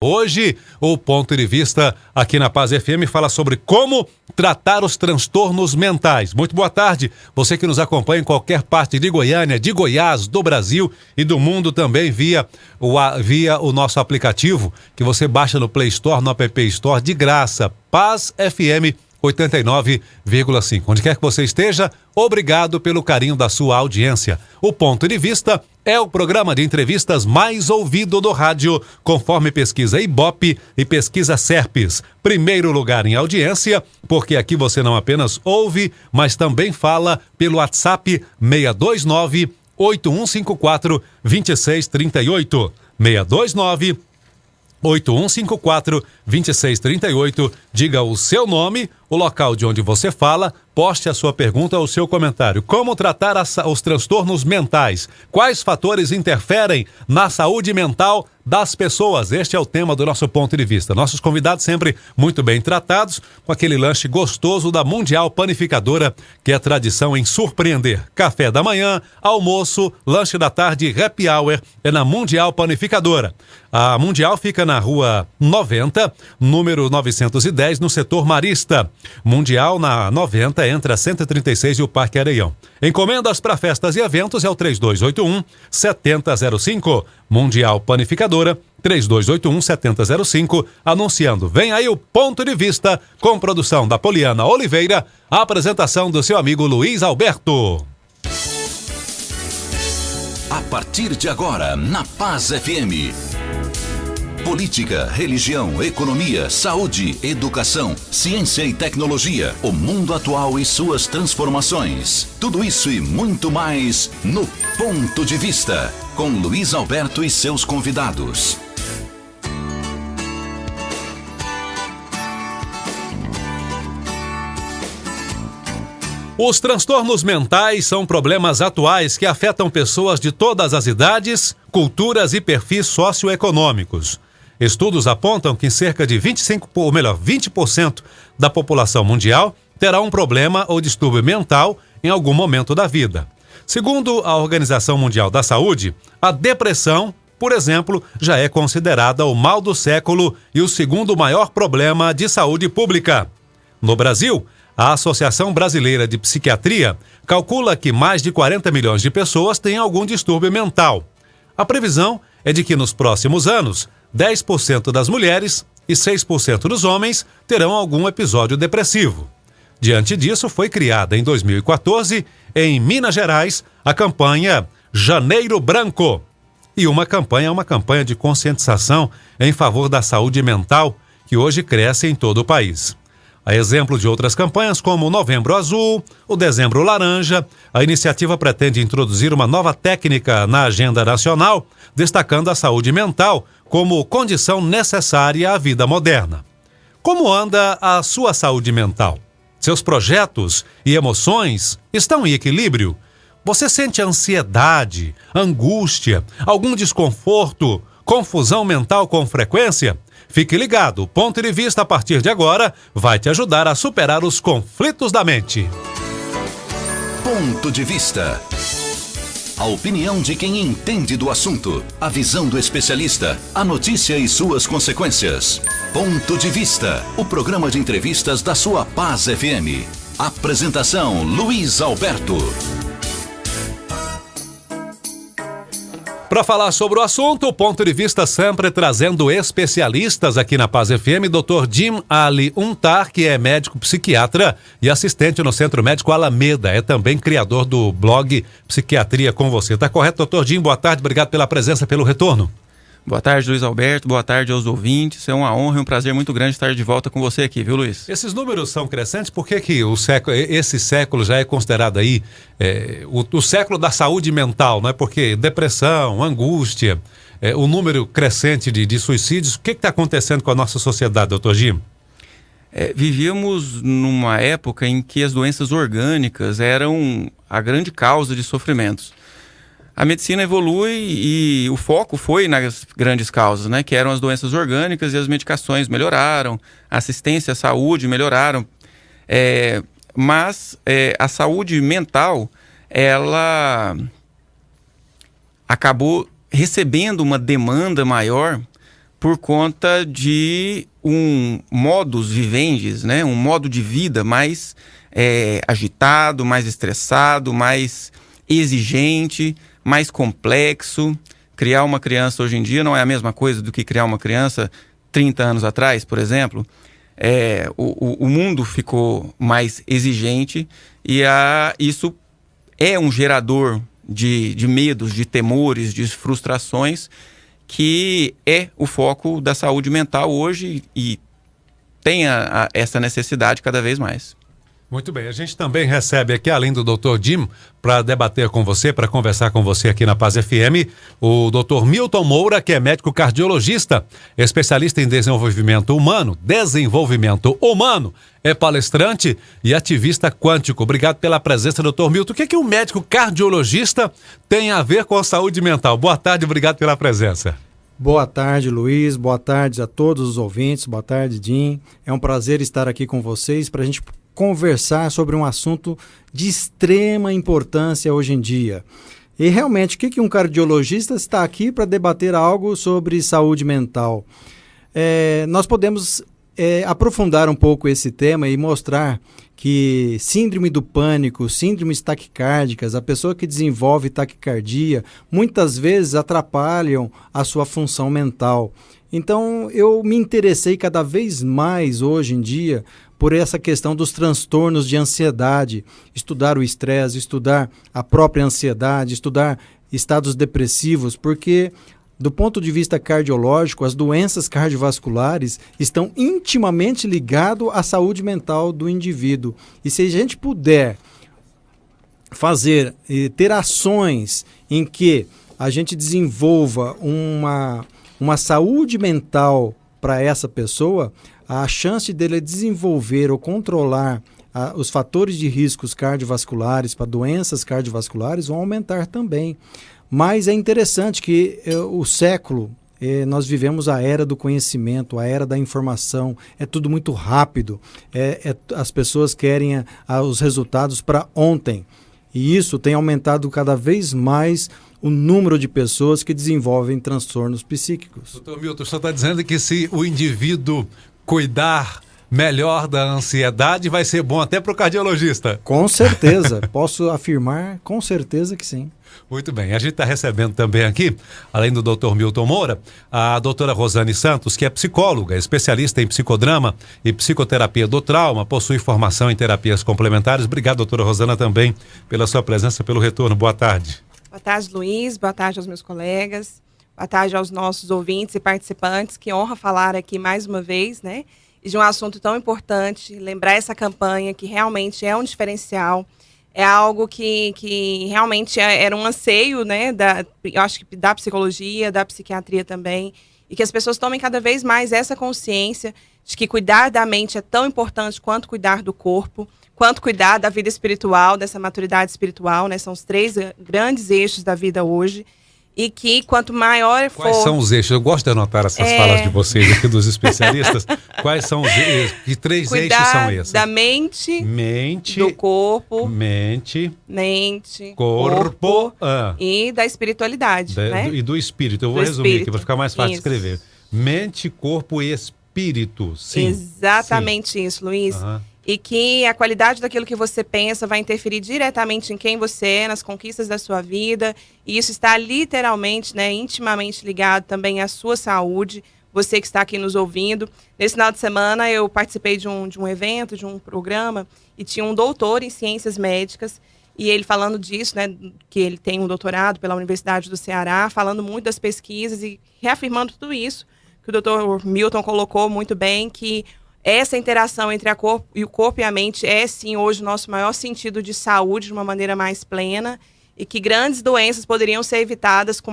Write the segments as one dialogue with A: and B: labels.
A: Hoje, o Ponto de Vista aqui na Paz FM fala sobre como tratar os transtornos mentais. Muito boa tarde, você que nos acompanha em qualquer parte de Goiânia, de Goiás, do Brasil e do mundo também via o nosso aplicativo que você baixa no Play Store, no App Store, de graça, Paz FM 89,5. Onde quer que você esteja, obrigado pelo carinho da sua audiência. O Ponto de Vista é o programa de entrevistas mais ouvido do rádio, conforme pesquisa Ibope e pesquisa Serpes. Primeiro lugar em audiência, porque aqui você não apenas ouve, mas também fala pelo WhatsApp 629-8154-2638. 629-8154-2638. Diga o seu nome, o local de onde você fala, poste a sua pergunta ou o seu comentário. Como tratar os transtornos mentais? Quais fatores interferem na saúde mental das pessoas? Este é o tema do nosso Ponto de Vista. Nossos convidados sempre muito bem tratados, com aquele lanche gostoso da Mundial Panificadora, que é tradição em surpreender. Café da manhã, almoço, lanche da tarde, happy hour, é na Mundial Panificadora. A Mundial fica na Rua 90, número 910, no setor Marista. Mundial na 90, entre a 136 e o Parque Areião. Encomendas para festas e eventos é o 3281-7005. Mundial Panificadora, 3281-7005. Anunciando, vem aí o Ponto de Vista, com produção da Poliana Oliveira, a apresentação do seu amigo Luiz Alberto.
B: A partir de agora, na Paz FM. Política, religião, economia, saúde, educação, ciência e tecnologia, o mundo atual e suas transformações. Tudo isso e muito mais no Ponto de Vista, com Luiz Alberto e seus convidados.
A: Os transtornos mentais são problemas atuais que afetam pessoas de todas as idades, culturas e perfis socioeconômicos. Estudos apontam que cerca de 20% da população mundial terá um problema ou distúrbio mental em algum momento da vida. Segundo a Organização Mundial da Saúde, a depressão, por exemplo, já é considerada o mal do século e o segundo maior problema de saúde pública. No Brasil, a Associação Brasileira de Psiquiatria calcula que mais de 40 milhões de pessoas têm algum distúrbio mental. A previsão é de que nos próximos anos, 10% das mulheres e 6% dos homens terão algum episódio depressivo. Diante disso, foi criada em 2014, em Minas Gerais, a campanha Janeiro Branco. E uma campanha de conscientização em favor da saúde mental, que hoje cresce em todo o país. A exemplo de outras campanhas como o Novembro Azul, o Dezembro Laranja, a iniciativa pretende introduzir uma nova técnica na agenda nacional, destacando a saúde mental como condição necessária à vida moderna. Como anda a sua saúde mental? Seus projetos e emoções estão em equilíbrio? Você sente ansiedade, angústia, algum desconforto, confusão mental com frequência? Fique ligado, o Ponto de Vista a partir de agora vai te ajudar a superar os conflitos da mente.
B: Ponto de Vista. A opinião de quem entende do assunto, a visão do especialista, a notícia e suas consequências. Ponto de Vista, o programa de entrevistas da sua Paz FM. Apresentação Luiz Alberto.
A: Para falar sobre o assunto, o Ponto de Vista sempre trazendo especialistas aqui na Paz FM, Dr. Jim Ali Untar, que é médico psiquiatra e assistente no Centro Médico Alameda, é também criador do blog Psiquiatria com Você. Tá correto, Dr. Jim? Boa tarde, obrigado pela presença, pelo retorno.
C: Boa tarde, Luiz Alberto. Boa tarde aos ouvintes. É uma honra e um prazer muito grande estar de volta com você aqui, viu, Luiz?
A: Esses números são crescentes, por que esse século já é considerado aí o século da saúde mental, não é? Porque depressão, angústia, o número crescente de suicídios, o que está acontecendo com a nossa sociedade, doutor Jim?
C: Vivíamos numa época em que as doenças orgânicas eram a grande causa de sofrimentos. A medicina evolui e o foco foi nas grandes causas, né? Que eram as doenças orgânicas e as medicações melhoraram, a assistência à saúde melhoraram. Mas a saúde mental, ela acabou recebendo uma demanda maior por conta de um modus vivendi, né? Um modo de vida mais agitado, mais estressado, mais exigente, mais complexo. Criar uma criança hoje em dia não é a mesma coisa do que criar uma criança 30 anos atrás, por exemplo. O mundo ficou mais exigente e isso é um gerador de medos, de temores, de frustrações, que é o foco da saúde mental hoje e tem essa necessidade cada vez mais.
A: Muito bem, a gente também recebe aqui, além do Dr. Jim, para debater com você, para conversar com você aqui na Paz FM, o Dr. Milton Moura, que é médico cardiologista, especialista em desenvolvimento humano, é palestrante e ativista quântico. Obrigado pela presença, Dr. Milton. O que um médico cardiologista tem a ver com a saúde mental? Boa tarde, obrigado pela presença.
D: Boa tarde, Luiz. Boa tarde a todos os ouvintes. Boa tarde, Jim. É um prazer estar aqui com vocês para a gente conversar sobre um assunto de extrema importância hoje em dia. E realmente, o que um cardiologista está aqui para debater algo sobre saúde mental? Nós podemos aprofundar um pouco esse tema e mostrar que síndrome do pânico, síndromes taquicárdicas, a pessoa que desenvolve taquicardia, muitas vezes atrapalham a sua função mental. Então, eu me interessei cada vez mais hoje em dia por essa questão dos transtornos de ansiedade, estudar o estresse, estudar a própria ansiedade, estudar estados depressivos, porque do ponto de vista cardiológico, as doenças cardiovasculares estão intimamente ligadas à saúde mental do indivíduo. E se a gente puder ter ações em que a gente desenvolva uma saúde mental para essa pessoa, a chance dele desenvolver ou controlar os fatores de riscos cardiovasculares para doenças cardiovasculares vão aumentar também. Mas é interessante que o século, nós vivemos a era do conhecimento, a era da informação, é tudo muito rápido, as pessoas querem os resultados para ontem. E isso tem aumentado cada vez mais o número de pessoas que desenvolvem transtornos psíquicos.
A: Doutor Milton, o senhor está dizendo que se o indivíduo cuidar melhor da ansiedade, vai ser bom até para o cardiologista?
D: Com certeza, posso afirmar com certeza que sim.
A: Muito bem, a gente está recebendo também aqui, além do Dr. Milton Moura, a doutora Rosane Santos, que é psicóloga, especialista em psicodrama e psicoterapia do trauma, possui formação em terapias complementares. Obrigado, doutora Rosana, também pela sua presença, pelo retorno. Boa tarde.
E: Boa tarde, Luiz. Boa tarde aos meus colegas. Boa tarde aos nossos ouvintes e participantes. Que honra falar aqui mais uma vez, né? De um assunto tão importante, lembrar essa campanha que realmente é um diferencial, é algo que realmente era um anseio, né, eu acho que da psicologia, da psiquiatria também, e que as pessoas tomem cada vez mais essa consciência de que cuidar da mente é tão importante quanto cuidar do corpo, quanto cuidar da vida espiritual, dessa maturidade espiritual, né, são os 3 grandes eixos da vida hoje. E que quanto maior for...
A: Quais são os eixos? Eu gosto de anotar essas falas de vocês aqui, dos especialistas. Quais são os eixos? Que 3 eixos são esses?
E: Da mente, do corpo,
A: mente,
E: corpo e da espiritualidade. Né?
A: E do espírito. Eu vou resumir aqui para ficar mais fácil de escrever. Mente, corpo e espírito. Sim.
E: Exatamente isso, Luiz. E que a qualidade daquilo que você pensa vai interferir diretamente em quem você é, nas conquistas da sua vida. E isso está literalmente, né, intimamente ligado também à sua saúde. Você que está aqui nos ouvindo. Nesse final de semana eu participei de um evento, de um programa, e tinha um doutor em ciências médicas. E ele falando disso, né, que ele tem um doutorado pela Universidade do Ceará, falando muito das pesquisas e reafirmando tudo isso, que o doutor Milton colocou muito bem, que essa interação entre o corpo e a mente é, sim, hoje o nosso maior sentido de saúde de uma maneira mais plena e que grandes doenças poderiam ser evitadas com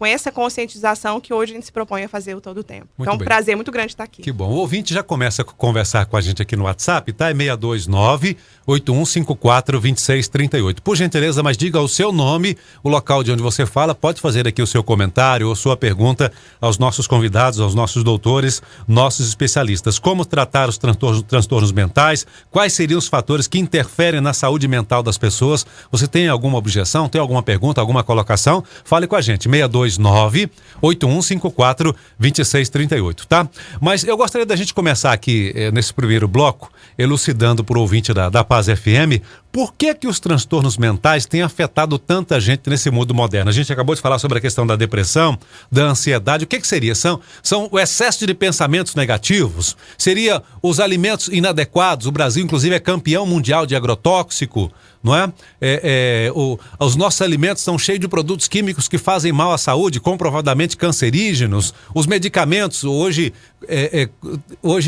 E: essa conscientização que hoje a gente se propõe a fazer todo o tempo.
A: Muito
E: então,
A: bem.
E: Um prazer muito grande estar aqui.
A: Que bom. O ouvinte já começa a conversar com a gente aqui no WhatsApp, tá? É 629-8154-2638. Por gentileza, mas diga o seu nome, o local de onde você fala, pode fazer aqui o seu comentário ou sua pergunta aos nossos convidados, aos nossos doutores, nossos especialistas. Como tratar os transtornos mentais? Quais seriam os fatores que interferem na saúde mental das pessoas? Você tem alguma objeção? participação, tem alguma pergunta, alguma colocação, fale com a gente, 629-8154-2638, tá? Mas eu gostaria da gente começar aqui, nesse primeiro bloco, elucidando para o ouvinte da Paz FM, por que os transtornos mentais têm afetado tanta gente nesse mundo moderno? A gente acabou de falar sobre a questão da depressão, da ansiedade. O que seria? São o excesso de pensamentos negativos? Seria os alimentos inadequados? O Brasil, inclusive, é campeão mundial de agrotóxico, não é? Os nossos alimentos estão cheios de produtos químicos que fazem mal à saúde, comprovadamente cancerígenos. Os medicamentos, hoje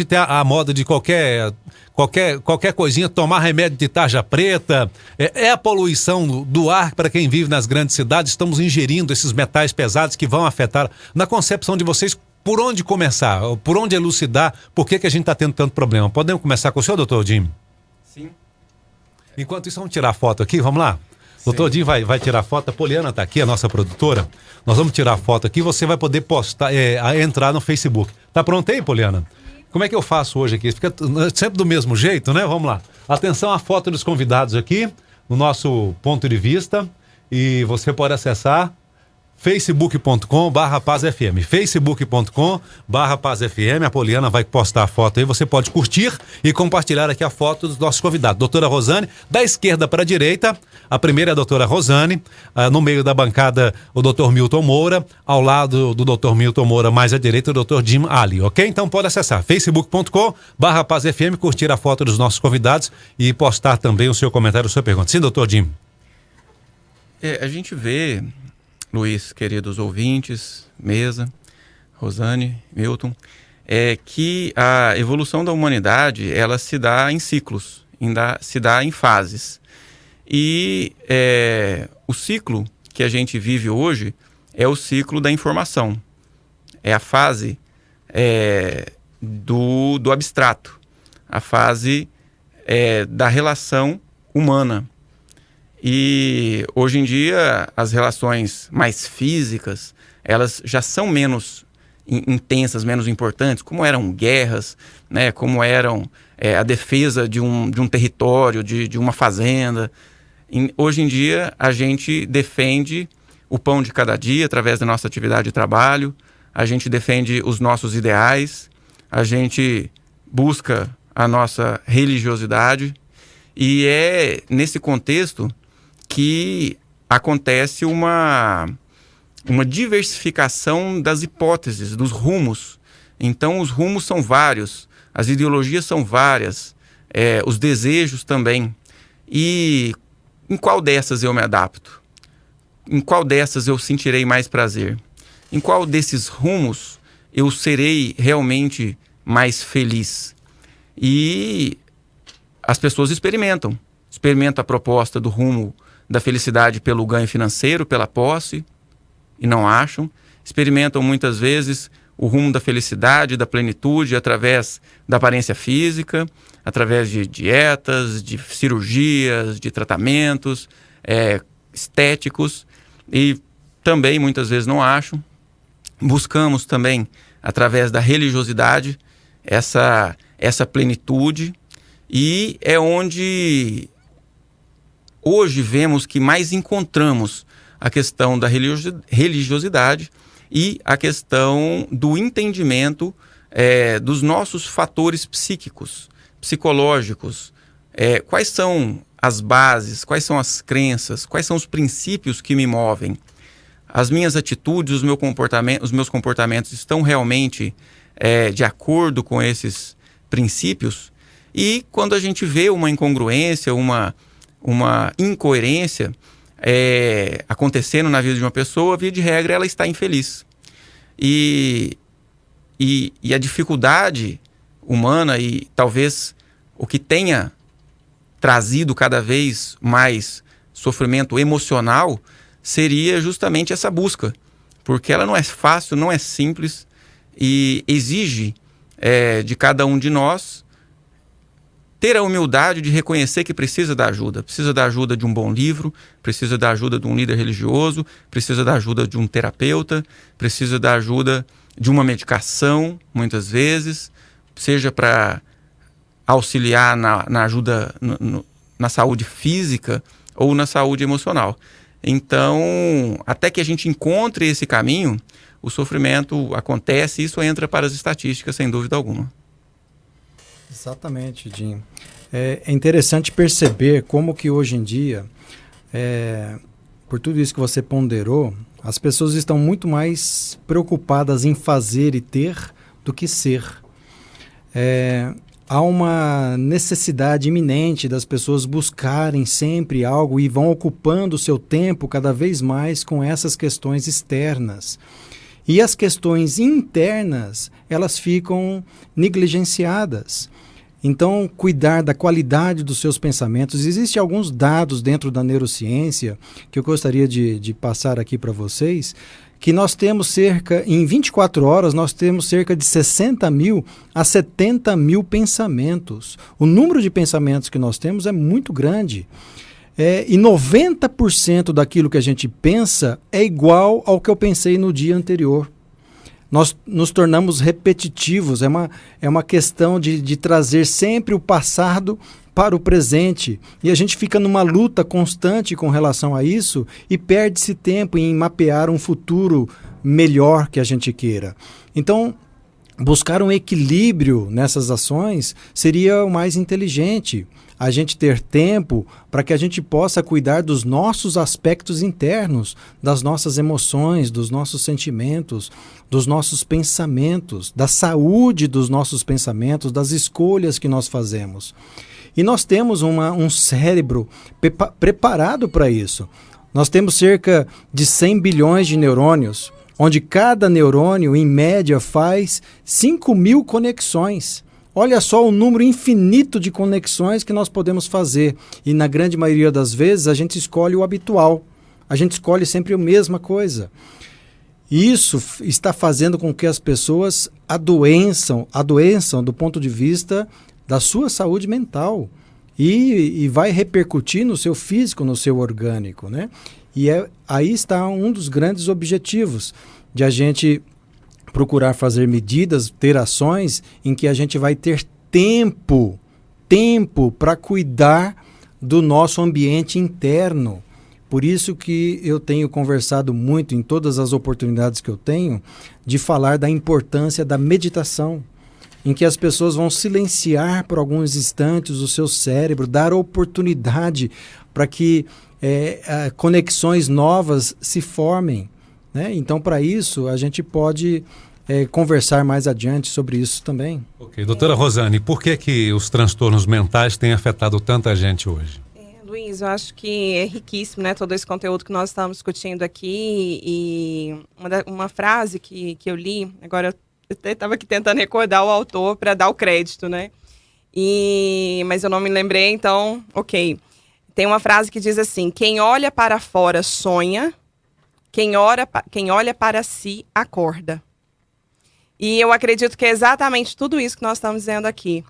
A: tem a moda de qualquer coisinha, tomar remédio de tarja preta, a poluição do ar para quem vive nas grandes cidades. Estamos ingerindo esses metais pesados que vão afetar. Na concepção de vocês, por onde começar? Por onde elucidar? Por que a gente está tendo tanto problema? Podemos começar com o senhor, doutor Jim?
C: Sim.
A: Enquanto isso, vamos tirar a foto aqui, vamos lá? Doutor Jim vai tirar a foto, a Poliana está aqui, a nossa produtora. Nós vamos tirar a foto aqui, você vai poder postar, entrar no Facebook. Tá pronto aí, Poliana? Como é que eu faço hoje aqui? Fica sempre do mesmo jeito, né? Vamos lá. Atenção à foto dos convidados aqui, no nosso ponto de vista. E você pode acessar facebook.com/PazFM. facebook.com/PazFM. A Poliana vai postar a foto aí. Você pode curtir e compartilhar aqui a foto dos nossos convidados. Doutora Rosane, da esquerda para a direita, a primeira é a doutora Rosane, no meio da bancada o doutor Milton Moura, ao lado do doutor Milton Moura, mais à direita, o doutor Jim Ali, ok? Então pode acessar facebook.com/PazFM, curtir a foto dos nossos convidados e postar também o seu comentário, a sua pergunta. Sim, doutor Jim?
C: A gente vê, Luiz, queridos ouvintes, mesa, Rosane, Milton, que a evolução da humanidade, ela se dá em ciclos, se dá em fases. E o ciclo que a gente vive hoje é o ciclo da informação. É a fase do abstrato, a fase da relação humana. E hoje em dia as relações mais físicas, elas já são menos intensas, menos importantes, como eram guerras, né, como eram a defesa de um território, de uma fazenda. Hoje em dia a gente defende o pão de cada dia através da nossa atividade de trabalho, a gente defende os nossos ideais, a gente busca a nossa religiosidade, e é nesse contexto que acontece uma diversificação das hipóteses, dos rumos. Então os rumos são vários, as ideologias são várias, os desejos também. E em qual dessas eu me adapto? Em qual dessas eu sentirei mais prazer? Em qual desses rumos eu serei realmente mais feliz? E as pessoas experimentam a proposta do rumo da felicidade pelo ganho financeiro, pela posse, e não acham. Experimentam muitas vezes o rumo da felicidade, da plenitude, através da aparência física, através de dietas, de cirurgias, de tratamentos estéticos, e também muitas vezes não acham. Buscamos também, através da religiosidade, essa plenitude, e é onde hoje vemos que mais encontramos a questão da religiosidade e a questão do entendimento dos nossos fatores psíquicos, psicológicos. Quais são as bases, quais são as crenças, quais são os princípios que me movem? As minhas atitudes, os meus comportamentos estão realmente de acordo com esses princípios? E quando a gente vê uma incongruência, uma incoerência acontecendo na vida de uma pessoa, via de regra ela está infeliz. E a dificuldade humana, e talvez o que tenha trazido cada vez mais sofrimento emocional, seria justamente essa busca, porque ela não é fácil, não é simples, e exige de cada um de nós ter a humildade de reconhecer que precisa da ajuda de um bom livro, precisa da ajuda de um líder religioso, precisa da ajuda de um terapeuta, precisa da ajuda de uma medicação, muitas vezes, seja para auxiliar na ajuda na saúde física ou na saúde emocional. Então, até que a gente encontre esse caminho, o sofrimento acontece e isso entra para as estatísticas, sem dúvida alguma.
D: Exatamente, Jim. É interessante perceber como que hoje em dia, por tudo isso que você ponderou, as pessoas estão muito mais preocupadas em fazer e ter do que ser. Há uma necessidade iminente das pessoas buscarem sempre algo e vão ocupando o seu tempo cada vez mais com essas questões externas. E as questões internas, elas ficam negligenciadas. Então, cuidar da qualidade dos seus pensamentos. Existem alguns dados dentro da neurociência que eu gostaria de passar aqui para vocês, que nós temos em 24 horas, nós temos cerca de 60 mil a 70 mil pensamentos. O número de pensamentos que nós temos é muito grande. E 90% daquilo que a gente pensa é igual ao que eu pensei no dia anterior. Nós nos tornamos repetitivos, é uma questão de trazer sempre o passado para o presente. E a gente fica numa luta constante com relação a isso e perde-se tempo em mapear um futuro melhor que a gente queira. Então, buscar um equilíbrio nessas ações seria o mais inteligente. A gente ter tempo para que a gente possa cuidar dos nossos aspectos internos, das nossas emoções, dos nossos sentimentos, dos nossos pensamentos, da saúde dos nossos pensamentos, das escolhas que nós fazemos. E nós temos um cérebro preparado para isso. Nós temos cerca de 100 bilhões de neurônios, onde cada neurônio, em média, faz 5 mil conexões. Olha só o número infinito de conexões que nós podemos fazer. E na grande maioria das vezes a gente escolhe o habitual. A gente escolhe sempre a mesma coisa. Isso está fazendo com que as pessoas adoeçam do ponto de vista da sua saúde mental. E vai repercutir no seu físico, no seu orgânico, né? E aí está um dos grandes objetivos de a gente procurar fazer medidas, ter ações em que a gente vai ter tempo para cuidar do nosso ambiente interno. Por isso que eu tenho conversado muito em todas as oportunidades que eu tenho de falar da importância da meditação, em que as pessoas vão silenciar por alguns instantes o seu cérebro, dar oportunidade para que conexões novas se formem, né? Então, para isso, a gente pode conversar mais adiante sobre isso também.
A: Ok. Doutora Rosane, por que os transtornos mentais têm afetado tanta gente hoje?
E: Luiz, eu acho que é riquíssimo, né, todo esse conteúdo que nós estamos discutindo aqui. E uma frase que eu li, agora eu estava aqui tentando recordar o autor para dar o crédito, né? Mas eu não me lembrei, então, ok. Tem uma frase que diz assim: quem olha para fora sonha, quem olha para si acorda. E eu acredito que é exatamente tudo isso que nós estamos dizendo aqui.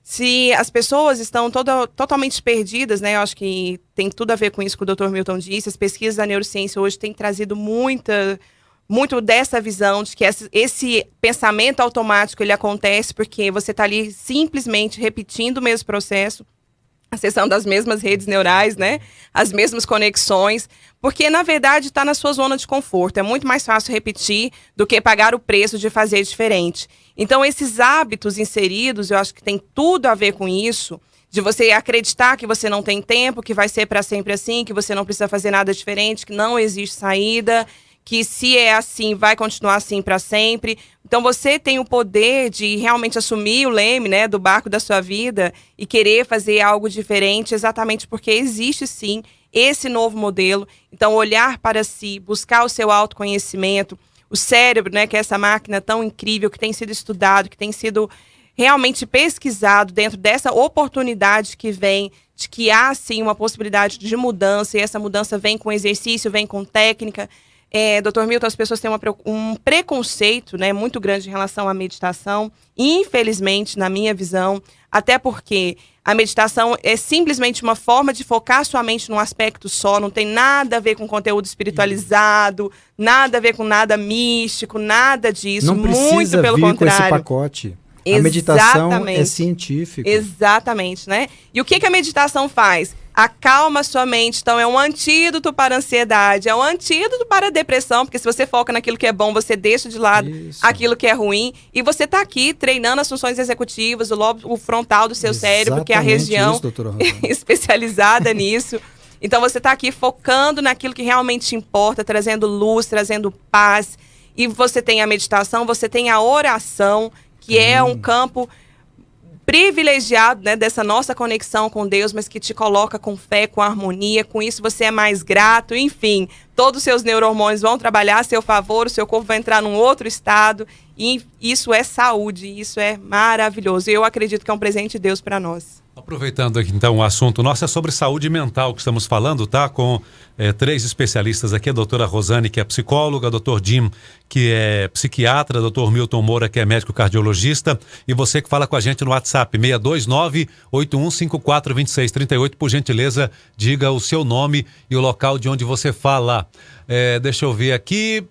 E: Se as pessoas estão totalmente perdidas, né? Eu acho que tem tudo a ver com isso que o Dr. Milton disse. As pesquisas da neurociência hoje têm trazido muito dessa visão de que esse pensamento automático ele acontece porque você está ali simplesmente repetindo o mesmo processo, acessando as mesmas redes neurais, né? As mesmas conexões, porque na verdade está na sua zona de conforto. É muito mais fácil repetir do que pagar o preço de fazer diferente. Então esses hábitos inseridos, eu acho que tem tudo a ver com isso, de você acreditar que você não tem tempo, que vai ser para sempre assim, que você não precisa fazer nada diferente, que não existe saída, que se é assim, vai continuar assim para sempre. Então você tem o poder de realmente assumir o leme, né, do barco da sua vida e querer fazer algo diferente, exatamente porque existe sim esse novo modelo. Então olhar para si, buscar o seu autoconhecimento, o cérebro, né, que é essa máquina tão incrível, que tem sido estudado, que tem sido realmente pesquisado dentro dessa oportunidade que vem, de que há sim uma possibilidade de mudança, e essa mudança vem com exercício, vem com técnica. Dr. Milton, as pessoas têm um preconceito, né, muito grande em relação à meditação, infelizmente, na minha visão, até porque a meditação é simplesmente uma forma de focar sua mente num aspecto só, não tem nada a ver com conteúdo espiritualizado, nada a ver com nada místico, nada disso,
D: não precisa
E: muito pelo
D: vir
E: contrário.
D: Com esse pacote. A meditação é
E: Exatamente.
D: científica.
E: Exatamente, né? E o que a meditação faz? Acalma a sua mente. Então, é um antídoto para a ansiedade, é um antídoto para a depressão, porque se você foca naquilo que é bom, você deixa de lado
D: Isso.
E: aquilo que é ruim. E você está aqui treinando as funções executivas, o lobo frontal do seu cérebro, que é a
D: Exatamente
E: região
D: isso, doutora Rosana.
E: especializada nisso. Então, você está aqui focando naquilo que realmente importa, trazendo luz, trazendo paz. E você tem a meditação, você tem a oração, que é um campo privilegiado, né, dessa nossa conexão com Deus, mas que te coloca com fé, com harmonia. Com isso você é mais grato, enfim, todos os seus neurohormônios vão trabalhar a seu favor, o seu corpo vai entrar num outro estado, e isso é saúde, isso é maravilhoso. E eu acredito que é um presente de Deus para nós.
A: Aproveitando aqui então o assunto nosso é sobre saúde mental que estamos falando, tá? Com 3 especialistas aqui, a doutora Rosane, que é psicóloga, a doutor Jim, que é psiquiatra, doutor Milton Moura, que é médico cardiologista, e você que fala com a gente no WhatsApp, 629-8154-2638, por gentileza, diga o seu nome e o local de onde você fala. Deixa eu ver aqui,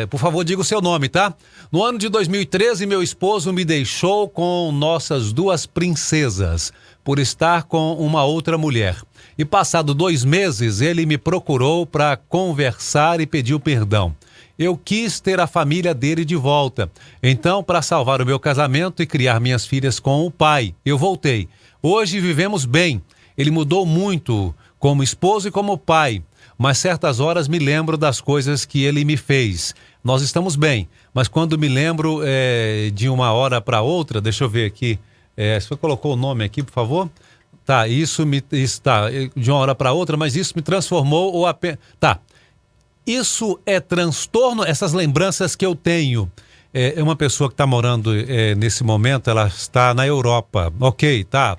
A: por favor, diga o seu nome, tá? No ano de 2013, meu esposo me deixou com nossas 2 princesas, por estar com uma outra mulher. E passado 2 meses, ele me procurou para conversar e pediu perdão. Eu quis ter a família dele de volta. Então, para salvar o meu casamento e criar minhas filhas com o pai, eu voltei. Hoje vivemos bem. Ele mudou muito como esposo e como pai. Mas certas horas me lembro das coisas que ele me fez. Nós estamos bem, mas quando me lembro de uma hora para outra, deixa eu ver aqui, você colocou o nome aqui, por favor? Tá, isso tá, de uma hora para outra, mas isso me transformou ou apenas... Tá, isso é transtorno, essas lembranças que eu tenho. É uma pessoa que está morando nesse momento, ela está na Europa, ok, tá.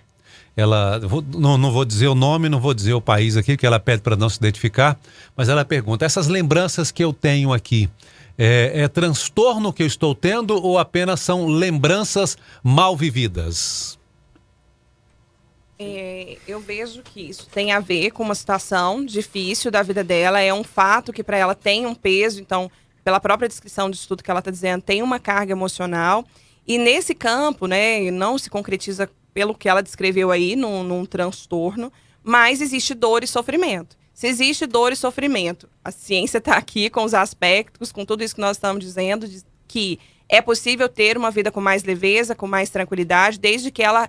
A: Ela, não vou dizer o nome, não vou dizer o país aqui, que ela pede para não se identificar, mas ela pergunta, essas lembranças que eu tenho aqui, é transtorno que eu estou tendo ou apenas são lembranças mal vividas?
E: Eu vejo que isso tem a ver com uma situação difícil da vida dela, é um fato que para ela tem um peso, então, pela própria descrição do estudo que ela está dizendo, tem uma carga emocional, e nesse campo, né, não se concretiza pelo que ela descreveu aí, num transtorno, mas existe dor e sofrimento. Se existe dor e sofrimento, a ciência está aqui com os aspectos, com tudo isso que nós estamos dizendo, de que é possível ter uma vida com mais leveza, com mais tranquilidade, desde que ela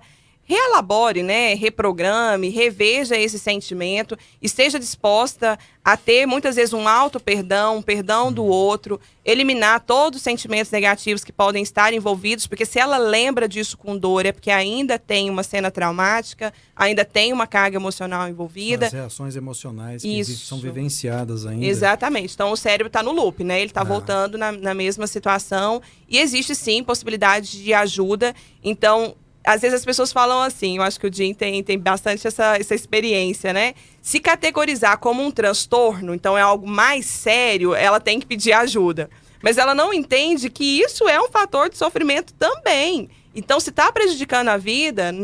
E: reelabore, né, reprograme, reveja esse sentimento, esteja disposta a ter muitas vezes um auto-perdão, um perdão do outro, eliminar todos os sentimentos negativos que podem estar envolvidos, porque se ela lembra disso com dor é porque ainda tem uma cena traumática, ainda tem uma carga emocional envolvida.
D: As reações emocionais que são vivenciadas ainda.
E: Exatamente. Então o cérebro está no loop, né? Ele está voltando na mesma situação e existe sim possibilidade de ajuda. Então, às vezes as pessoas falam assim, eu acho que o Jim tem bastante essa experiência, né? Se categorizar como um transtorno, então é algo mais sério, ela tem que pedir ajuda. Mas ela não entende que isso é um fator de sofrimento também. Então, se está prejudicando a vida,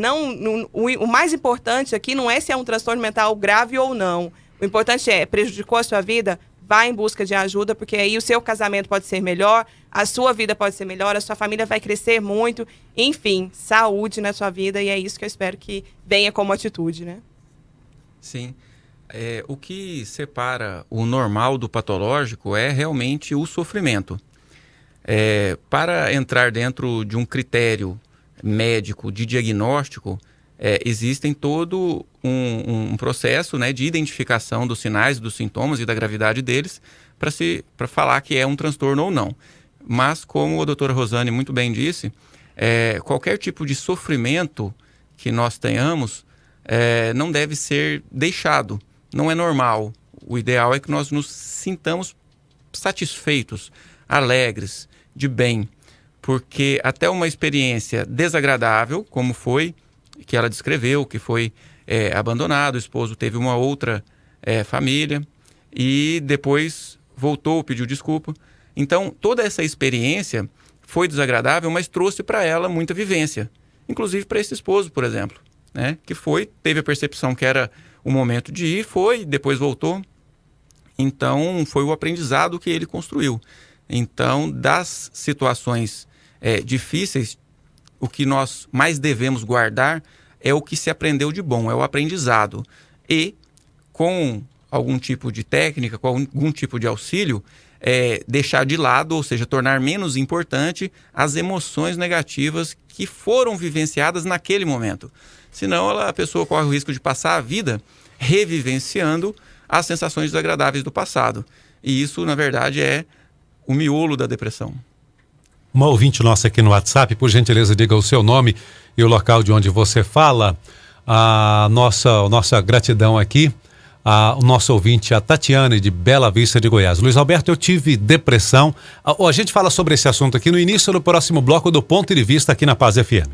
E: o mais importante aqui não é se é um transtorno mental grave ou não. O importante é, prejudicou a sua vida? Vá em busca de ajuda, porque aí o seu casamento pode ser melhor, a sua vida pode ser melhor, a sua família vai crescer muito. Enfim, saúde na sua vida, e é isso que eu espero que venha como atitude, né?
C: Sim. O que separa o normal do patológico é realmente o sofrimento. Para entrar dentro de um critério médico de diagnóstico, existem todo um processo, né, de identificação dos sinais, dos sintomas e da gravidade deles para falar que é um transtorno ou não. Mas, como a doutora Rosane muito bem disse, qualquer tipo de sofrimento que nós tenhamos não deve ser deixado, não é normal. O ideal é que nós nos sintamos satisfeitos, alegres, de bem, porque até uma experiência desagradável, como foi, que ela descreveu, que foi abandonado, o esposo teve uma outra família e depois voltou, pediu desculpa. Então, toda essa experiência foi desagradável, mas trouxe para ela muita vivência, inclusive para esse esposo, por exemplo, né? Que teve a percepção que era o momento de ir, depois voltou. Então, foi o aprendizado que ele construiu. Então, das situações difíceis, o que nós mais devemos guardar é o que se aprendeu de bom, é o aprendizado. E com algum tipo de técnica, com algum tipo de auxílio, deixar de lado, ou seja, tornar menos importante as emoções negativas que foram vivenciadas naquele momento. Senão a pessoa corre o risco de passar a vida revivenciando as sensações desagradáveis do passado. E isso, na verdade, é o miolo da depressão.
A: Uma ouvinte nossa aqui no WhatsApp, por gentileza, diga o seu nome e o local de onde você fala. A nossa gratidão aqui. O nosso ouvinte, a Tatiane, de Bela Vista de Goiás. Luiz Alberto, eu tive depressão. A gente fala sobre esse assunto aqui no início do próximo bloco do Ponto de Vista aqui na Paz FM.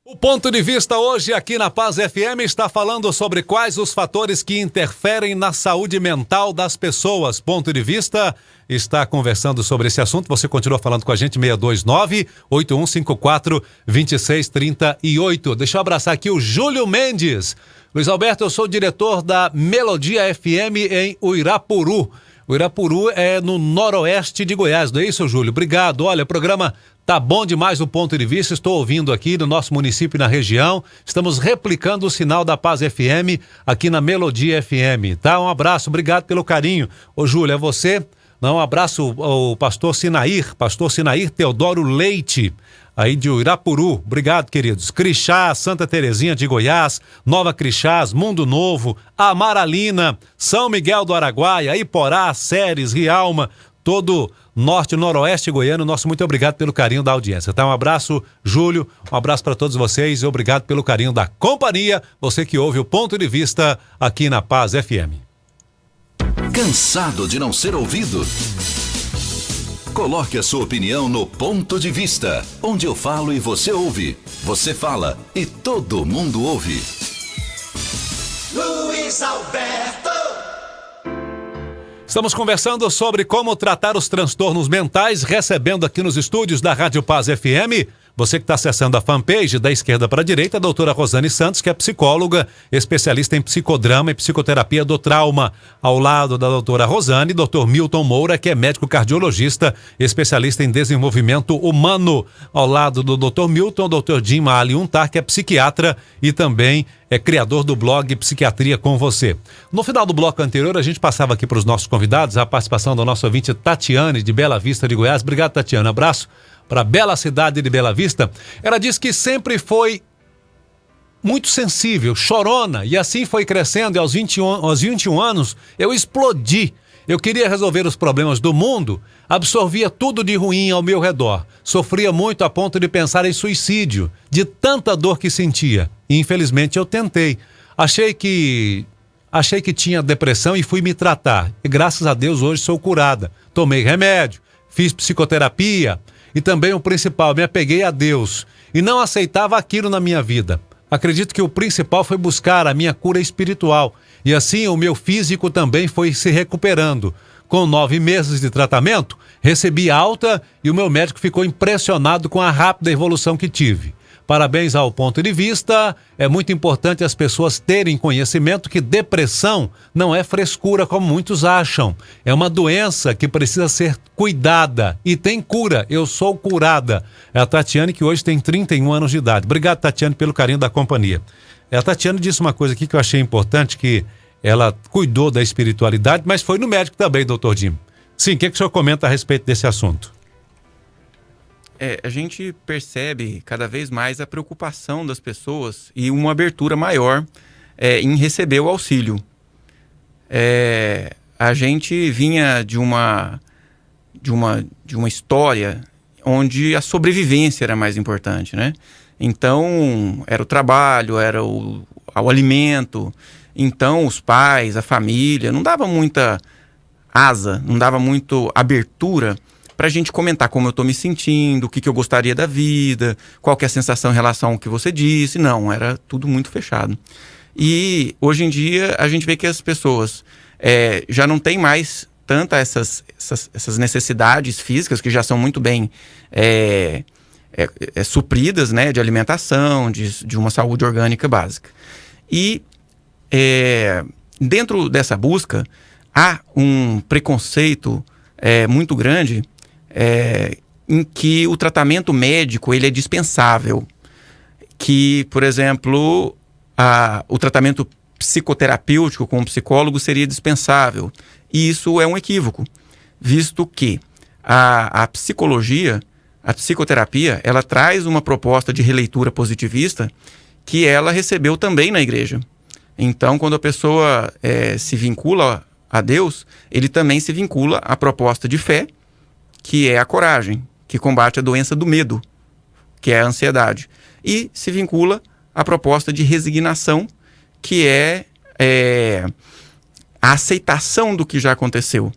A: O Ponto de Vista hoje aqui na Paz FM está falando sobre quais os fatores que interferem na saúde mental das pessoas. Ponto de Vista está conversando sobre esse assunto. Você continua falando com a gente, 629-8154-2638. Deixa eu abraçar aqui o Júlio Mendes. Luiz Alberto, eu sou diretor da Melodia FM em Uirapuru. Uirapuru é no noroeste de Goiás, não é isso, Júlio? Obrigado. Olha, o programa tá bom demais do Ponto de Vista. Estou ouvindo aqui no nosso município e na região. Estamos replicando o sinal da Paz FM aqui na Melodia FM, tá? Um abraço, obrigado pelo carinho. Ô, Júlio, é você? Um abraço ao pastor Sinair Teodoro Leite, aí de Uirapuru. Obrigado, queridos. Crixás, Santa Terezinha de Goiás, Nova Crixás, Mundo Novo, Amaralina, São Miguel do Araguaia, Iporá, Ceres, Rialma, todo norte e noroeste goiano. Nosso muito obrigado pelo carinho da audiência, tá? Um abraço, Júlio, um abraço para todos vocês e obrigado pelo carinho da companhia, você que ouve o Ponto de Vista aqui na Paz FM.
B: Cansado de não ser ouvido? Coloque a sua opinião no Ponto de Vista, onde eu falo e você ouve. Você fala e todo mundo ouve.
F: Luiz Alberto.
A: Estamos conversando sobre como tratar os transtornos mentais, recebendo aqui nos estúdios da Rádio Paz FM. Você que está acessando a fanpage da esquerda para a direita, a doutora Rosane Santos, que é psicóloga, especialista em psicodrama e psicoterapia do trauma. Ao lado da doutora Rosane, doutor Milton Moura, que é médico cardiologista, especialista em desenvolvimento humano. Ao lado do doutor Milton, o doutor Jim Aliuntar, que é psiquiatra e também é criador do blog Psiquiatria com Você. No final do bloco anterior, a gente passava aqui para os nossos convidados a participação da nossa ouvinte Tatiane, de Bela Vista de Goiás. Obrigado, Tatiane. Abraço para a bela cidade de Bela Vista. Ela diz que sempre foi muito sensível, chorona, e assim foi crescendo, e aos 21 anos eu explodi. Eu queria resolver os problemas do mundo, absorvia tudo de ruim ao meu redor, sofria muito a ponto de pensar em suicídio, de tanta dor que sentia, e infelizmente eu tentei. Achei que tinha depressão e fui me tratar, e graças a Deus hoje sou curada. Tomei remédio, fiz psicoterapia, e também o principal, me apeguei a Deus e não aceitava aquilo na minha vida. Acredito que o principal foi buscar a minha cura espiritual e assim o meu físico também foi se recuperando. Com 9 meses de tratamento, recebi alta e o meu médico ficou impressionado com a rápida evolução que tive. Parabéns ao Ponto de Vista. É muito importante as pessoas terem conhecimento que depressão não é frescura como muitos acham. É uma doença que precisa ser cuidada e tem cura. Eu sou curada. É a Tatiane, que hoje tem 31 anos de idade. Obrigado, Tatiane, pelo carinho da companhia. A Tatiane disse uma coisa aqui que eu achei importante, que ela cuidou da espiritualidade, mas foi no médico também, doutor Jim. Sim, o que o senhor comenta a respeito desse assunto?
C: A gente percebe cada vez mais a preocupação das pessoas e uma abertura maior em receber o auxílio. A gente vinha de uma história onde a sobrevivência era mais importante, né? Então, era o trabalho, era o alimento. Então, os pais, a família, não dava muita asa, não dava muita abertura para a gente comentar como eu estou me sentindo, o que eu gostaria da vida, qual que é a sensação em relação ao que você disse. Não, era tudo muito fechado. E hoje em dia a gente vê que as pessoas já não têm mais tanta essas necessidades físicas que já são muito bem supridas, né, de alimentação, de uma saúde orgânica básica. E dentro dessa busca há um preconceito muito grande em que o tratamento médico ele é dispensável. Que, por exemplo, o tratamento psicoterapêutico com um psicólogo seria dispensável. E isso é um equívoco, visto que a psicologia, a psicoterapia, ela traz uma proposta de releitura positivista que ela recebeu também na igreja. Então, quando a pessoa se vincula a Deus, ele também se vincula à proposta de fé, que é a coragem, que combate a doença do medo, que é a ansiedade. E se vincula à proposta de resignação, que é a aceitação do que já aconteceu,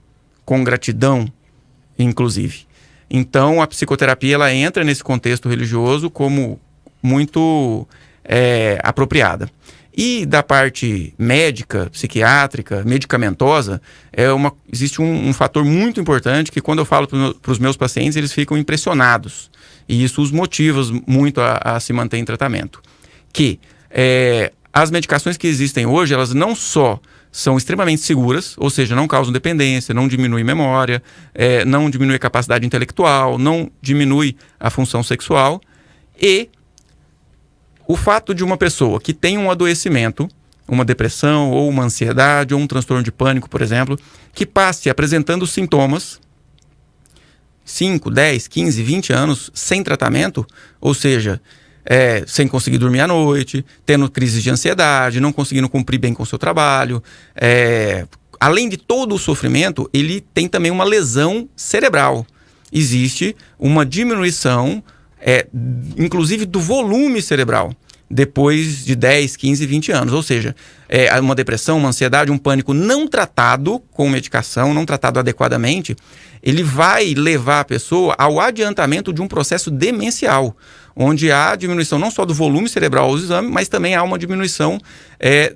C: com gratidão, inclusive. Então, a psicoterapia ela entra nesse contexto religioso como muito apropriada. E da parte médica, psiquiátrica, medicamentosa, existe um fator muito importante que quando eu falo para os meus pacientes, eles ficam impressionados. E isso os motiva muito a se manter em tratamento. Que as medicações que existem hoje, elas não só são extremamente seguras, ou seja, não causam dependência, não diminuem memória, não diminui a capacidade intelectual, não diminui a função sexual. E o fato de uma pessoa que tem um adoecimento, uma depressão ou uma ansiedade ou um transtorno de pânico, por exemplo, que passe apresentando sintomas 5, 10, 15, 20 anos sem tratamento, ou seja, sem conseguir dormir à noite, tendo crises de ansiedade, não conseguindo cumprir bem com o seu trabalho. Além de todo o sofrimento, ele tem também uma lesão cerebral. Existe uma diminuição, inclusive do volume cerebral, depois de 10, 15, 20 anos. Ou seja, uma depressão, uma ansiedade, um pânico não tratado com medicação, não tratado adequadamente, ele vai levar a pessoa ao adiantamento de um processo demencial, onde há diminuição não só do volume cerebral aos exames, mas também há uma diminuição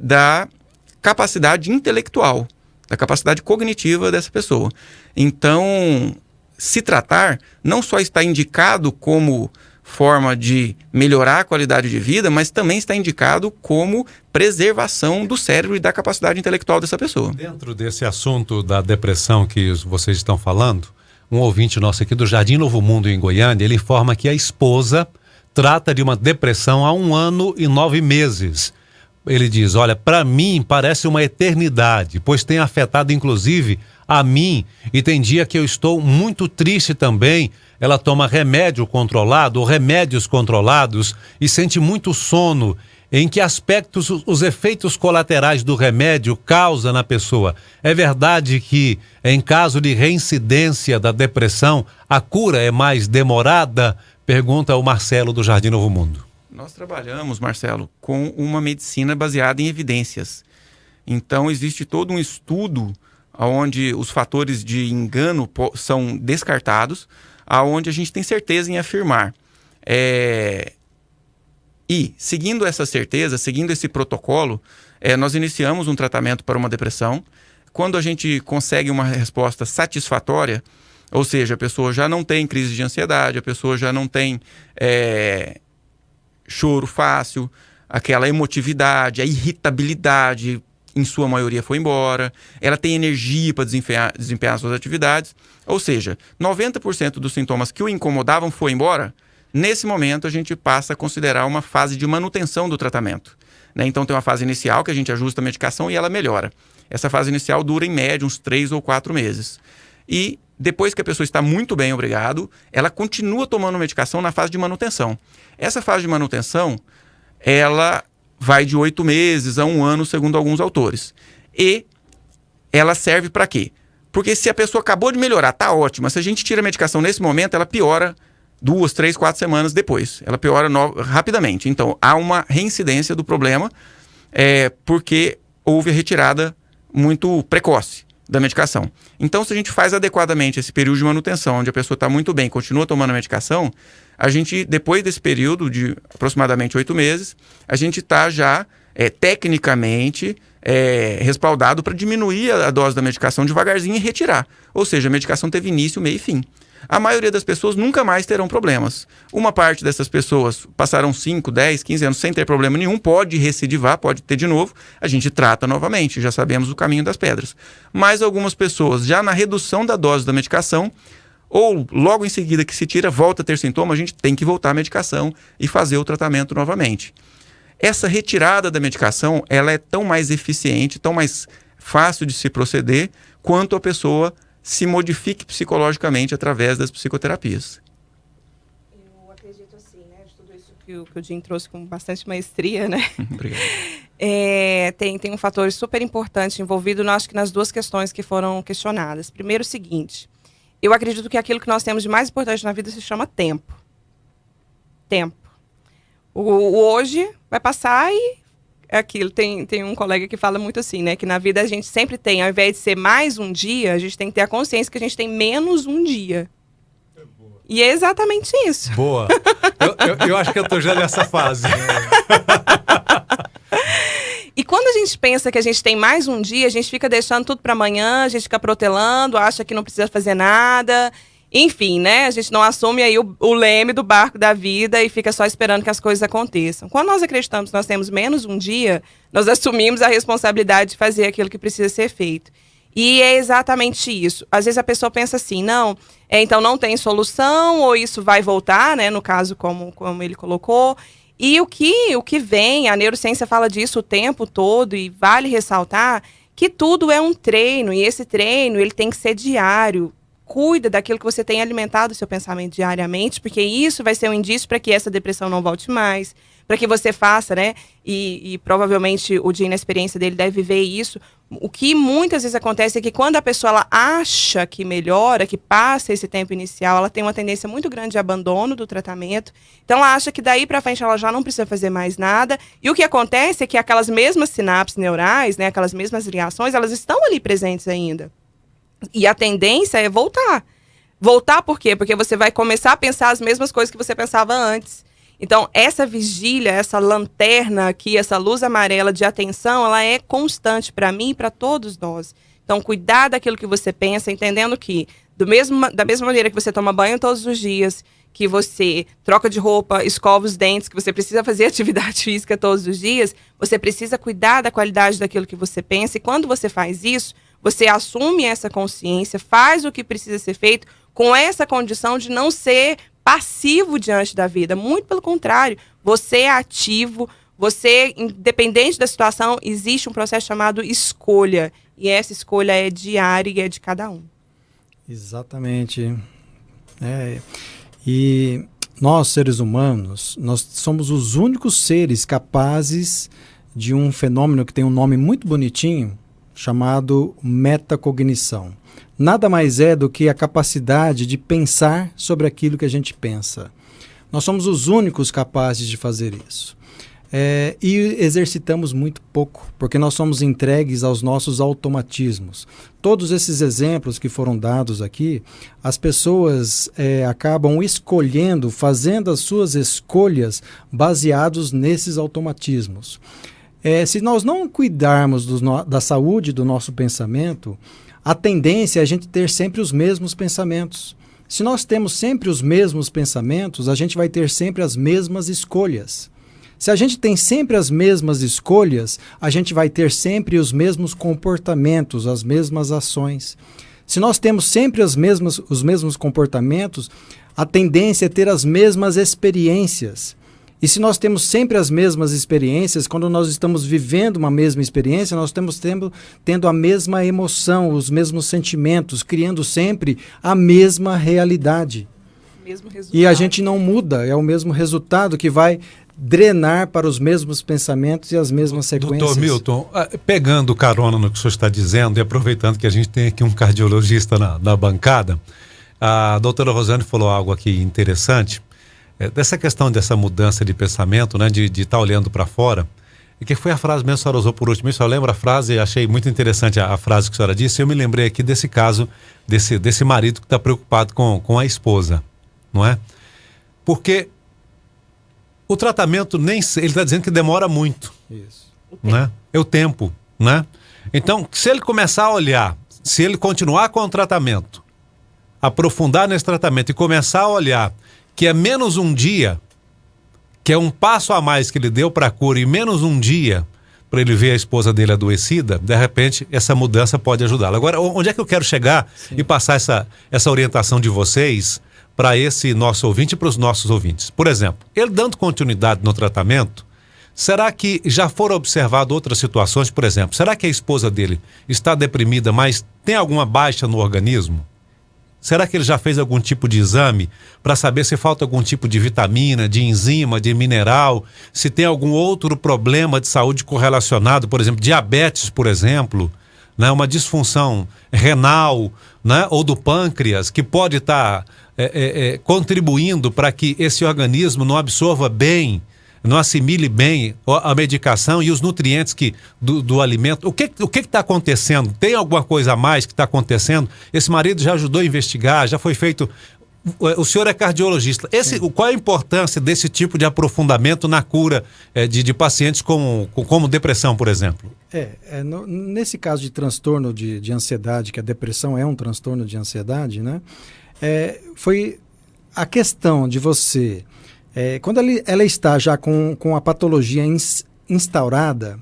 C: da capacidade intelectual, da capacidade cognitiva dessa pessoa. Então, se tratar não só está indicado como forma de melhorar a qualidade de vida, mas também está indicado como preservação do cérebro e da capacidade intelectual dessa pessoa.
A: Dentro desse assunto da depressão que vocês estão falando, um ouvinte nosso aqui do Jardim Novo Mundo, em Goiânia, ele informa que a esposa trata de uma depressão há 1 ano e 9 meses. Ele diz, olha, para mim parece uma eternidade, pois tem afetado inclusive a mim e tem dia que eu estou muito triste também. Ela toma remédio controlado ou remédios controlados e sente muito sono. Em que aspectos os efeitos colaterais do remédio causam na pessoa? É verdade que, em caso de reincidência da depressão, a cura é mais demorada? Pergunta o Marcelo do Jardim Novo Mundo.
C: Nós trabalhamos, Marcelo, com uma medicina baseada em evidências. Então, existe todo um estudo onde os fatores de engano são descartados, aonde a gente tem certeza em afirmar. E, seguindo essa certeza, seguindo esse protocolo, nós iniciamos um tratamento para uma depressão. Quando a gente consegue uma resposta satisfatória, ou seja, a pessoa já não tem crise de ansiedade, a pessoa já não tem choro fácil, aquela emotividade, a irritabilidade, em sua maioria foi embora, ela tem energia para desempenhar suas atividades, ou seja, 90% dos sintomas que o incomodavam foi embora. Nesse momento a gente passa a considerar uma fase de manutenção do tratamento, né? Então tem uma fase inicial que a gente ajusta a medicação e ela melhora. Essa fase inicial dura em média uns 3 ou 4 meses. E depois que a pessoa está muito bem, obrigado, ela continua tomando medicação na fase de manutenção. Essa fase de manutenção, ela vai de 8 meses a 1 ano, segundo alguns autores. E ela serve para quê? Porque se a pessoa acabou de melhorar, tá ótima. Se a gente tira a medicação nesse momento, ela piora 2, 3, 4 semanas depois. Ela piora rapidamente. Então, há uma reincidência do problema porque houve a retirada muito precoce da medicação. Então, se a gente faz adequadamente esse período de manutenção, onde a pessoa está muito bem, continua tomando a medicação, a gente, depois desse período de aproximadamente 8 meses, a gente está já tecnicamente respaldado para diminuir a dose da medicação devagarzinho e retirar. Ou seja, a medicação teve início, meio e fim. A maioria das pessoas nunca mais terão problemas. Uma parte dessas pessoas passaram 5, 10, 15 anos sem ter problema nenhum, pode recidivar, pode ter de novo, a gente trata novamente, já sabemos o caminho das pedras. Mas algumas pessoas, já na redução da dose da medicação, ou logo em seguida que se tira, volta a ter sintoma, a gente tem que voltar à medicação e fazer o tratamento novamente. Essa retirada da medicação, ela é tão mais eficiente, tão mais fácil de se proceder, quanto a pessoa se modifique psicologicamente através das psicoterapias.
E: Eu acredito assim, né, de tudo isso que o Jim trouxe com bastante maestria, né?
C: Obrigado.
E: Tem um fator super importante envolvido, acho que nas duas questões que foram questionadas. Primeiro, o seguinte, eu acredito que aquilo que nós temos de mais importante na vida se chama tempo. Tempo. O hoje vai passar e é aquilo. Tem um colega que fala muito assim, né? Que na vida a gente sempre tem, ao invés de ser mais um dia, a gente tem que ter a consciência que a gente tem menos um dia. E é exatamente isso.
A: Boa. Eu acho que eu tô já nessa fase.
E: E quando a gente pensa que a gente tem mais um dia, a gente fica deixando tudo para amanhã, a gente fica protelando, acha que não precisa fazer nada. Enfim, né? A gente não assume aí o leme do barco da vida e fica só esperando que as coisas aconteçam. Quando nós acreditamos que nós temos menos um dia, nós assumimos a responsabilidade de fazer aquilo que precisa ser feito. E é exatamente isso. Às vezes a pessoa pensa assim, não, então não tem solução, ou isso vai voltar, né? No caso, como ele colocou. E o que vem, a neurociência fala disso o tempo todo, e vale ressaltar que tudo é um treino, e esse treino ele tem que ser diário. Cuida daquilo que você tem alimentado o seu pensamento diariamente, porque isso vai ser um indício para que essa depressão não volte mais, para que você faça, né? E provavelmente o Jim, na experiência dele, deve viver isso. O que muitas vezes acontece é que quando a pessoa ela acha que melhora, que passa esse tempo inicial, ela tem uma tendência muito grande de abandono do tratamento. Então ela acha que daí para frente ela já não precisa fazer mais nada. E o que acontece é que aquelas mesmas sinapses neurais, né, aquelas mesmas ligações, elas estão ali presentes ainda. E a tendência é voltar. Voltar por quê? Porque você vai começar a pensar as mesmas coisas que você pensava antes. Então, essa vigília, essa lanterna aqui, essa luz amarela de atenção, ela é constante para mim e para todos nós. Então, cuidar daquilo que você pensa, entendendo que, da mesma maneira que você toma banho todos os dias, que você troca de roupa, escova os dentes, que você precisa fazer atividade física todos os dias, você precisa cuidar da qualidade daquilo que você pensa. E quando você faz isso, você assume essa consciência, faz o que precisa ser feito com essa condição de não ser passivo diante da vida. Muito pelo contrário, você é ativo, você, independente da situação, existe um processo chamado escolha. E essa escolha é diária e é de cada um.
D: Exatamente. E nós, seres humanos, nós somos os únicos seres capazes de um fenômeno que tem um nome muito bonitinho, chamado metacognição. Nada mais é do que a capacidade de pensar sobre aquilo que a gente pensa. Nós somos os únicos capazes de fazer isso. E exercitamos muito pouco, porque nós somos entregues aos nossos automatismos. Todos esses exemplos que foram dados aqui, as pessoas acabam escolhendo, fazendo as suas escolhas baseados nesses automatismos. Se nós não cuidarmos da saúde do nosso pensamento, a tendência é a gente ter sempre os mesmos pensamentos. Se nós temos sempre os mesmos pensamentos, a gente vai ter sempre as mesmas escolhas. Se a gente tem sempre as mesmas escolhas, a gente vai ter sempre os mesmos comportamentos, as mesmas ações. Se nós temos sempre os mesmos comportamentos, a tendência é ter as mesmas experiências. E se nós temos sempre as mesmas experiências, quando nós estamos vivendo uma mesma experiência, nós estamos tendo a mesma emoção, os mesmos sentimentos, criando sempre a mesma realidade.
E: Mesmo resultado.
D: E a gente não muda, é o mesmo resultado que vai drenar para os mesmos pensamentos e as mesmas sequências.
A: Doutor Milton, pegando carona no que o senhor está dizendo e aproveitando que a gente tem aqui um cardiologista na bancada, a doutora Rosane falou algo aqui interessante, dessa questão dessa mudança de pensamento, né, de estar olhando para fora, e que foi a frase mesmo que a senhora usou por último. Eu lembro a frase, achei muito interessante a frase que a senhora disse, e eu me lembrei aqui desse caso, desse marido que está preocupado com a esposa, não é? Porque o tratamento, ele está dizendo que demora muito.
D: Isso.
A: Né? É o tempo, né? Então, se ele começar a olhar, se ele continuar com o tratamento, aprofundar nesse tratamento e começar a olhar que é menos um dia, que é um passo a mais que ele deu para a cura e menos um dia, para ele ver a esposa dele adoecida, de repente essa mudança pode ajudá-lo. Agora, onde é que eu quero chegar e passar essa orientação de vocês para esse nosso ouvinte e para os nossos ouvintes? Por exemplo, ele dando continuidade no tratamento, será que já foram observadas outras situações? Por exemplo, será que a esposa dele está deprimida, mas tem alguma baixa no organismo? Será que ele já fez algum tipo de exame para saber se falta algum tipo de vitamina, de enzima, de mineral, se tem algum outro problema de saúde correlacionado, por exemplo, diabetes, por exemplo, né? Uma disfunção renal, né? Ou do pâncreas, que pode estar contribuindo para que esse organismo não absorva bem, não assimile bem a medicação e os nutrientes do alimento. O que está acontecendo? Tem alguma coisa a mais que está acontecendo? Esse marido já ajudou a investigar, já foi feito... O senhor é cardiologista. Qual é a importância desse tipo de aprofundamento na cura de pacientes como depressão, por exemplo?
D: Nesse caso de transtorno de ansiedade, que a depressão é um transtorno de ansiedade, né? Foi a questão de você... quando ela está já com a patologia instaurada,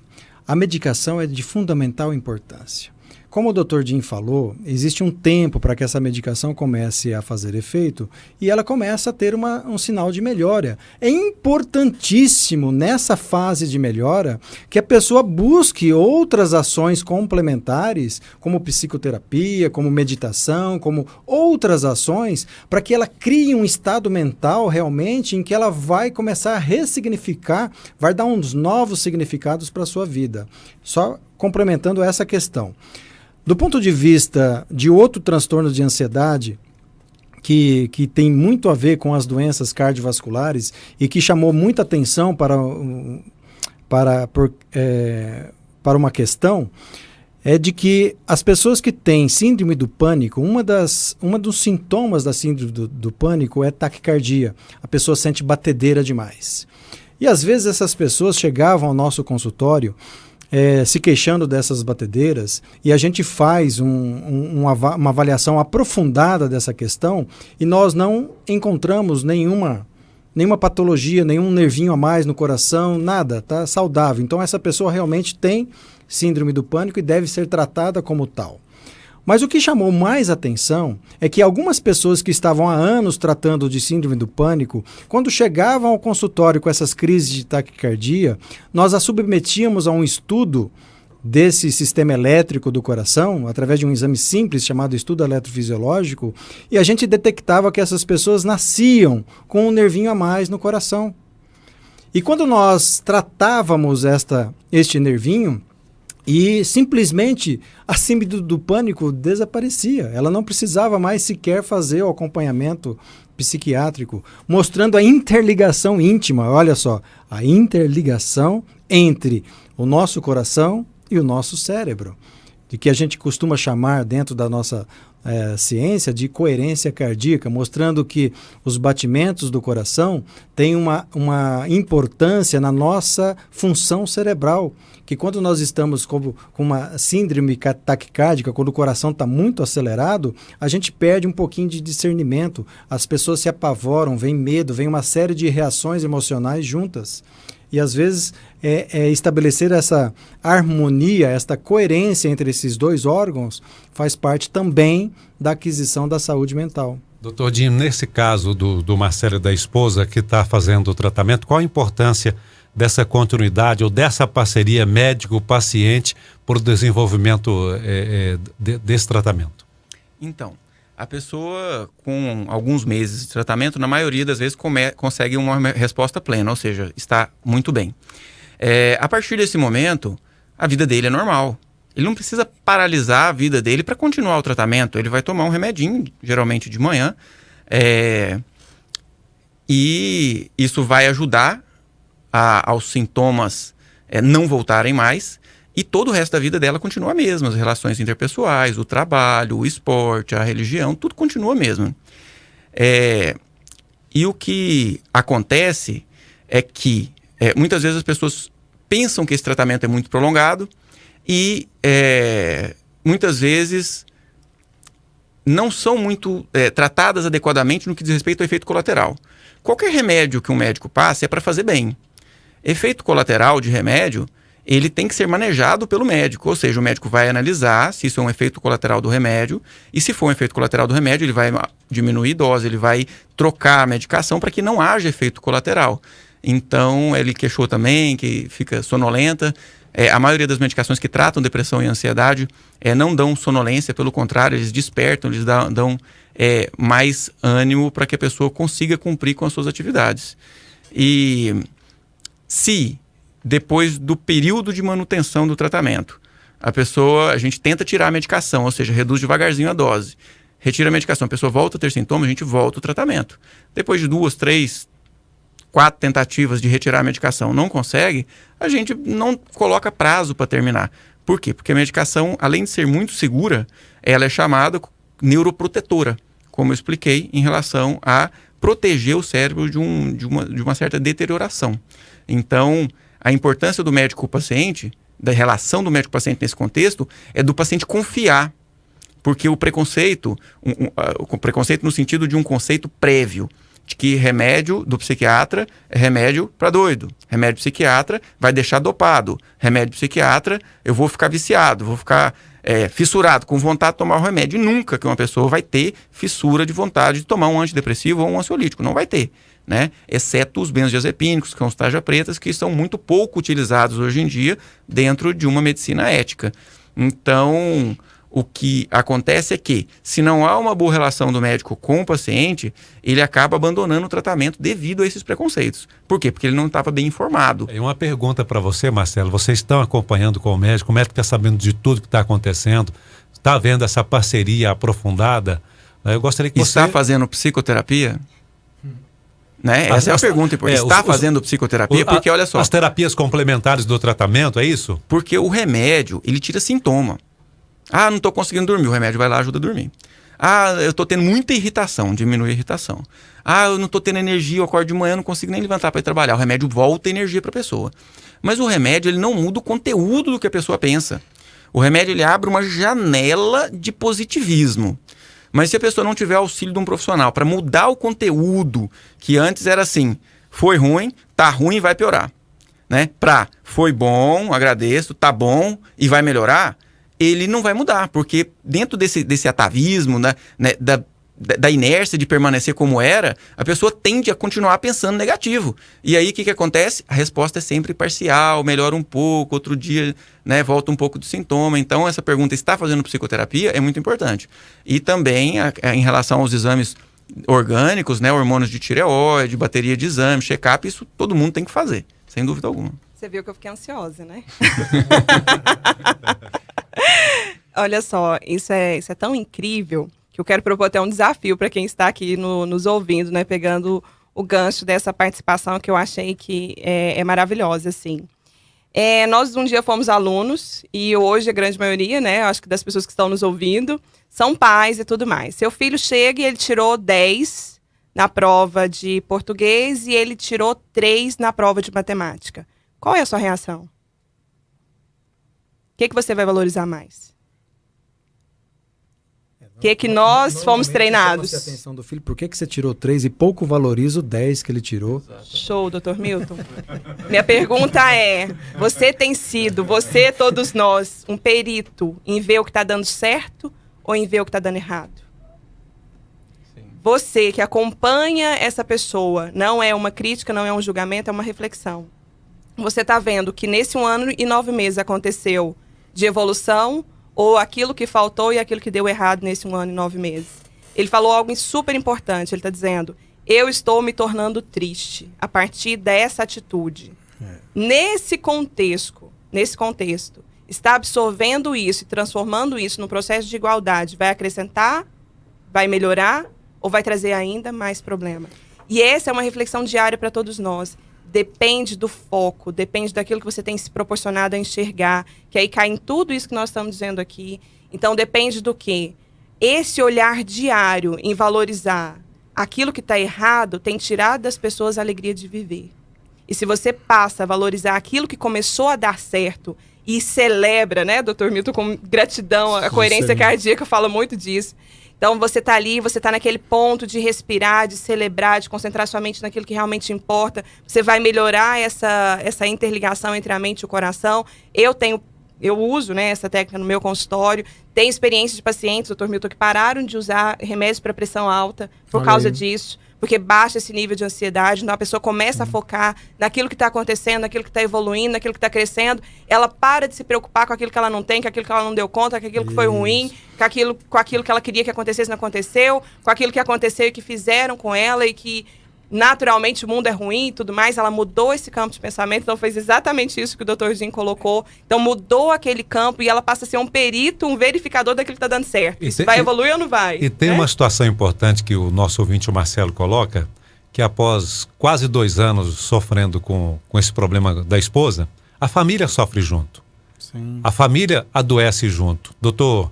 D: a medicação é de fundamental importância. Como o Dr. Jim falou, existe um tempo para que essa medicação comece a fazer efeito e ela começa a ter um sinal de melhora. É importantíssimo nessa fase de melhora que a pessoa busque outras ações complementares, como psicoterapia, como meditação, como outras ações, para que ela crie um estado mental realmente em que ela vai começar a ressignificar, vai dar uns novos significados para a sua vida. Só complementando essa questão. Do ponto de vista de outro transtorno de ansiedade, que tem muito a ver com as doenças cardiovasculares e que chamou muita atenção para uma questão, é de que as pessoas que têm síndrome do pânico, uma dos sintomas da síndrome do pânico é taquicardia. A pessoa sente batedeira demais. E às vezes essas pessoas chegavam ao nosso consultório se queixando dessas batedeiras, e a gente faz uma avaliação aprofundada dessa questão e nós não encontramos nenhuma patologia, nenhum nervinho a mais no coração, nada, tá saudável. Então essa pessoa realmente tem síndrome do pânico e deve ser tratada como tal. Mas o que chamou mais atenção é que algumas pessoas que estavam há anos tratando de síndrome do pânico, quando chegavam ao consultório com essas crises de taquicardia, nós as submetíamos a um estudo desse sistema elétrico do coração, através de um exame simples chamado estudo eletrofisiológico, e a gente detectava que essas pessoas nasciam com um nervinho a mais no coração. E quando nós tratávamos este nervinho, e simplesmente a síndrome do pânico desaparecia. Ela não precisava mais sequer fazer o acompanhamento psiquiátrico, mostrando a interligação íntima. Olha só, a interligação entre o nosso coração e o nosso cérebro, de que a gente costuma chamar dentro da nossa ciência de coerência cardíaca, mostrando que os batimentos do coração têm uma importância na nossa função cerebral, que quando nós estamos com uma síndrome taquicárdica, quando o coração está muito acelerado, a gente perde um pouquinho de discernimento, as pessoas se apavoram, vem medo, vem uma série de reações emocionais juntas. E às vezes estabelecer essa harmonia, esta coerência entre esses dois órgãos faz parte também da aquisição da saúde mental.
A: Doutor Dinho, nesse caso do Marcelo e da esposa que está fazendo o tratamento, qual a importância dessa continuidade ou dessa parceria médico-paciente para o desenvolvimento desse tratamento?
C: Então, a pessoa com alguns meses de tratamento, na maioria das vezes, consegue uma resposta plena, ou seja, está muito bem. A partir desse momento, a vida dele é normal. Ele não precisa paralisar a vida dele para continuar o tratamento. Ele vai tomar um remedinho, geralmente de manhã, e isso vai ajudar aos sintomas não voltarem mais. E todo o resto da vida dela continua a mesma. As relações interpessoais, o trabalho, o esporte, a religião, tudo continua mesmo. E o que acontece é que muitas vezes as pessoas pensam que esse tratamento é muito prolongado e muitas vezes não são muito tratadas adequadamente no que diz respeito ao efeito colateral. Qualquer remédio que um médico passe é para fazer bem. Efeito colateral de remédio, ele tem que ser manejado pelo médico, ou seja, o médico vai analisar se isso é um efeito colateral do remédio, e se for um efeito colateral do remédio, ele vai diminuir dose, ele vai trocar a medicação para que não haja efeito colateral. Então, ele queixou também que fica sonolenta. A maioria das medicações que tratam depressão e ansiedade não dão sonolência, pelo contrário, eles despertam, eles dão mais ânimo para que a pessoa consiga cumprir com as suas atividades. E se depois do período de manutenção do tratamento, a gente tenta tirar a medicação, ou seja, reduz devagarzinho a dose, retira a medicação, a pessoa volta a ter sintomas, a gente volta o tratamento. Depois de 2, 3, 4 tentativas de retirar a medicação, não consegue, a gente não coloca prazo para terminar. Por quê? Porque a medicação, além de ser muito segura, ela é chamada neuroprotetora, como eu expliquei, em relação a proteger o cérebro de uma certa deterioração. Então, a importância do médico-paciente, da relação do médico-paciente nesse contexto, é do paciente confiar. Porque o preconceito no sentido de um conceito prévio, de que remédio do psiquiatra é remédio para doido. Remédio psiquiatra vai deixar dopado. Remédio psiquiatra, eu vou ficar viciado, vou ficar fissurado, com vontade de tomar o remédio. E nunca que uma pessoa vai ter fissura de vontade de tomar um antidepressivo ou um ansiolítico. Não vai ter, né? Exceto os benzodiazepínicos, que são os tarja-pretas, que são muito pouco utilizados hoje em dia dentro de uma medicina ética. Então, o que acontece é que, se não há uma boa relação do médico com o paciente, ele acaba abandonando o tratamento devido a esses preconceitos. Por quê? Porque ele não estava bem informado.
A: E uma pergunta para você, Marcelo. Vocês estão acompanhando com o médico está sabendo de tudo que está acontecendo, está vendo essa parceria aprofundada? Eu gostaria que
C: Está fazendo psicoterapia? Né? Essa é a pergunta. Está fazendo psicoterapia? Porque, olha só...
A: As terapias complementares do tratamento, é isso?
C: Porque o remédio, ele tira sintoma. Ah, não estou conseguindo dormir. O remédio vai lá e ajuda a dormir. Ah, eu estou tendo muita irritação. Diminui a irritação. Ah, eu não estou tendo energia. Eu acordo de manhã, não consigo nem levantar para ir trabalhar. O remédio volta a energia para a pessoa. Mas o remédio, ele não muda o conteúdo do que a pessoa pensa. O remédio, ele abre uma janela de positivismo. Mas se a pessoa não tiver auxílio de um profissional para mudar o conteúdo, que antes era assim, foi ruim, tá ruim, vai piorar. Né? Foi bom, agradeço, tá bom e vai melhorar, ele não vai mudar, porque dentro desse atavismo, né, da inércia de permanecer como era, a pessoa tende a continuar pensando negativo. E aí o que acontece? A resposta é sempre parcial, melhora um pouco, outro dia, né, volta um pouco do sintoma. Então essa pergunta, está fazendo psicoterapia, é muito importante. E também em relação aos exames orgânicos, né, hormônios de tireoide, bateria de exame, check-up, isso todo mundo tem que fazer, sem dúvida alguma.
E: Você viu que eu fiquei ansiosa, né? Olha só, isso é tão incrível que eu quero propor até um desafio para quem está aqui nos ouvindo, né? Pegando o gancho dessa participação que eu achei que é maravilhosa, assim. Nós um dia fomos alunos e hoje a grande maioria, né? Acho que das pessoas que estão nos ouvindo, são pais e tudo mais. Seu filho chega e ele tirou 10 na prova de português e ele tirou 3 na prova de matemática. Qual é a sua reação? O que você vai valorizar mais? O que nós fomos treinados?
D: A atenção do filho, por que você tirou 3 e pouco valoriza o 10 que ele tirou?
E: Show, Dr. Milton. Minha pergunta é, todos nós, um perito em ver o que está dando certo ou em ver o que está dando errado? Sim. Você que acompanha essa pessoa, não é uma crítica, não é um julgamento, é uma reflexão. Você está vendo que nesse 1 ano e 9 meses aconteceu de evolução ou aquilo que faltou e aquilo que deu errado nesse 1 ano e 9 meses. Ele falou algo super importante, ele está dizendo, eu estou me tornando triste a partir dessa atitude. Nesse contexto, está absorvendo isso e transformando isso num processo de igualdade, vai acrescentar, vai melhorar ou vai trazer ainda mais problema? E essa é uma reflexão diária para todos nós. Depende do foco, depende daquilo que você tem se proporcionado a enxergar, que aí cai em tudo isso que nós estamos dizendo aqui. Então, depende do quê? Esse olhar diário em valorizar aquilo que está errado tem tirado das pessoas a alegria de viver. E se você passa a valorizar aquilo que começou a dar certo e celebra, né, Dr. Milton, com gratidão, a coerência cardíaca fala muito disso, Então, você está ali, você está naquele ponto de respirar, de celebrar, de concentrar sua mente naquilo que realmente importa. Você vai melhorar essa interligação entre a mente e o coração. Eu uso, né, essa técnica no meu consultório. Tem experiência de pacientes, doutor Milton, que pararam de usar remédios para pressão alta por causa disso. Porque baixa esse nível de ansiedade, então a pessoa começa a focar naquilo que está acontecendo, naquilo que está evoluindo, naquilo que está crescendo. Ela para de se preocupar com aquilo que ela não tem, com aquilo que ela não deu conta, com aquilo que foi ruim, com aquilo que ela queria que acontecesse, não aconteceu, com aquilo que aconteceu e que fizeram com ela e que naturalmente o mundo é ruim e tudo mais. Ela mudou esse campo de pensamento, então fez exatamente isso que o Dr. Jim colocou. Então mudou aquele campo e ela passa a ser um perito, um verificador daquilo que está dando certo. Isso vai evoluir ou não vai?
A: E tem uma situação importante que o nosso ouvinte, o Marcelo, coloca, que após quase 2 anos sofrendo com esse problema da esposa, a família sofre junto.
D: Sim.
A: A família adoece junto. Doutor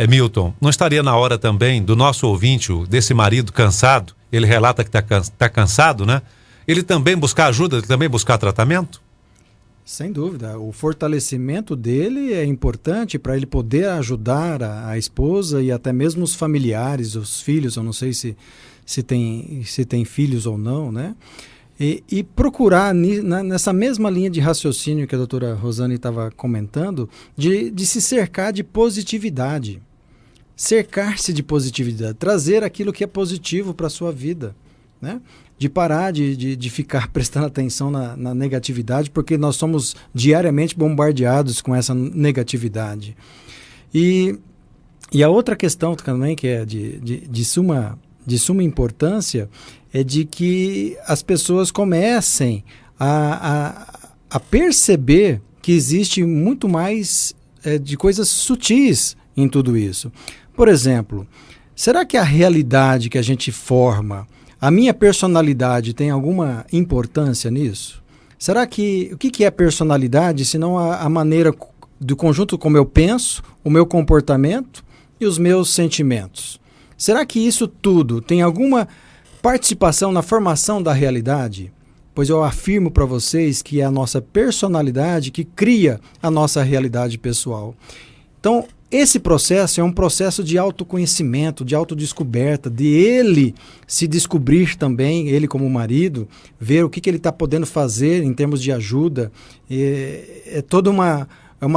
A: Milton, não estaria na hora também do nosso ouvinte, desse marido cansado, ele relata que está cansado, né? Ele também buscar ajuda, ele também buscar tratamento?
D: Sem dúvida. O fortalecimento dele é importante para ele poder ajudar a esposa e até mesmo os familiares, os filhos. Eu não sei se tem filhos ou não, né? E procurar nessa mesma linha de raciocínio que a doutora Rosane estava comentando, de se cercar de positividade. Cercar-se de positividade, trazer aquilo que é positivo para a sua vida, né? De parar de ficar prestando atenção na negatividade, porque nós somos diariamente bombardeados com essa negatividade. E a outra questão também, que é de suma importância, é de que as pessoas comecem a perceber que existe muito mais de coisas sutis em tudo isso. Por exemplo, será que a realidade que a gente forma, a minha personalidade tem alguma importância nisso? Será que o que é personalidade, senão a maneira do conjunto como eu penso, o meu comportamento e os meus sentimentos? Será que isso tudo tem alguma participação na formação da realidade? Pois eu afirmo para vocês que é a nossa personalidade que cria a nossa realidade pessoal. Então, esse processo é um processo de autoconhecimento, de autodescoberta, de ele se descobrir também, ele como marido, ver o que ele está podendo fazer em termos de ajuda. É toda uma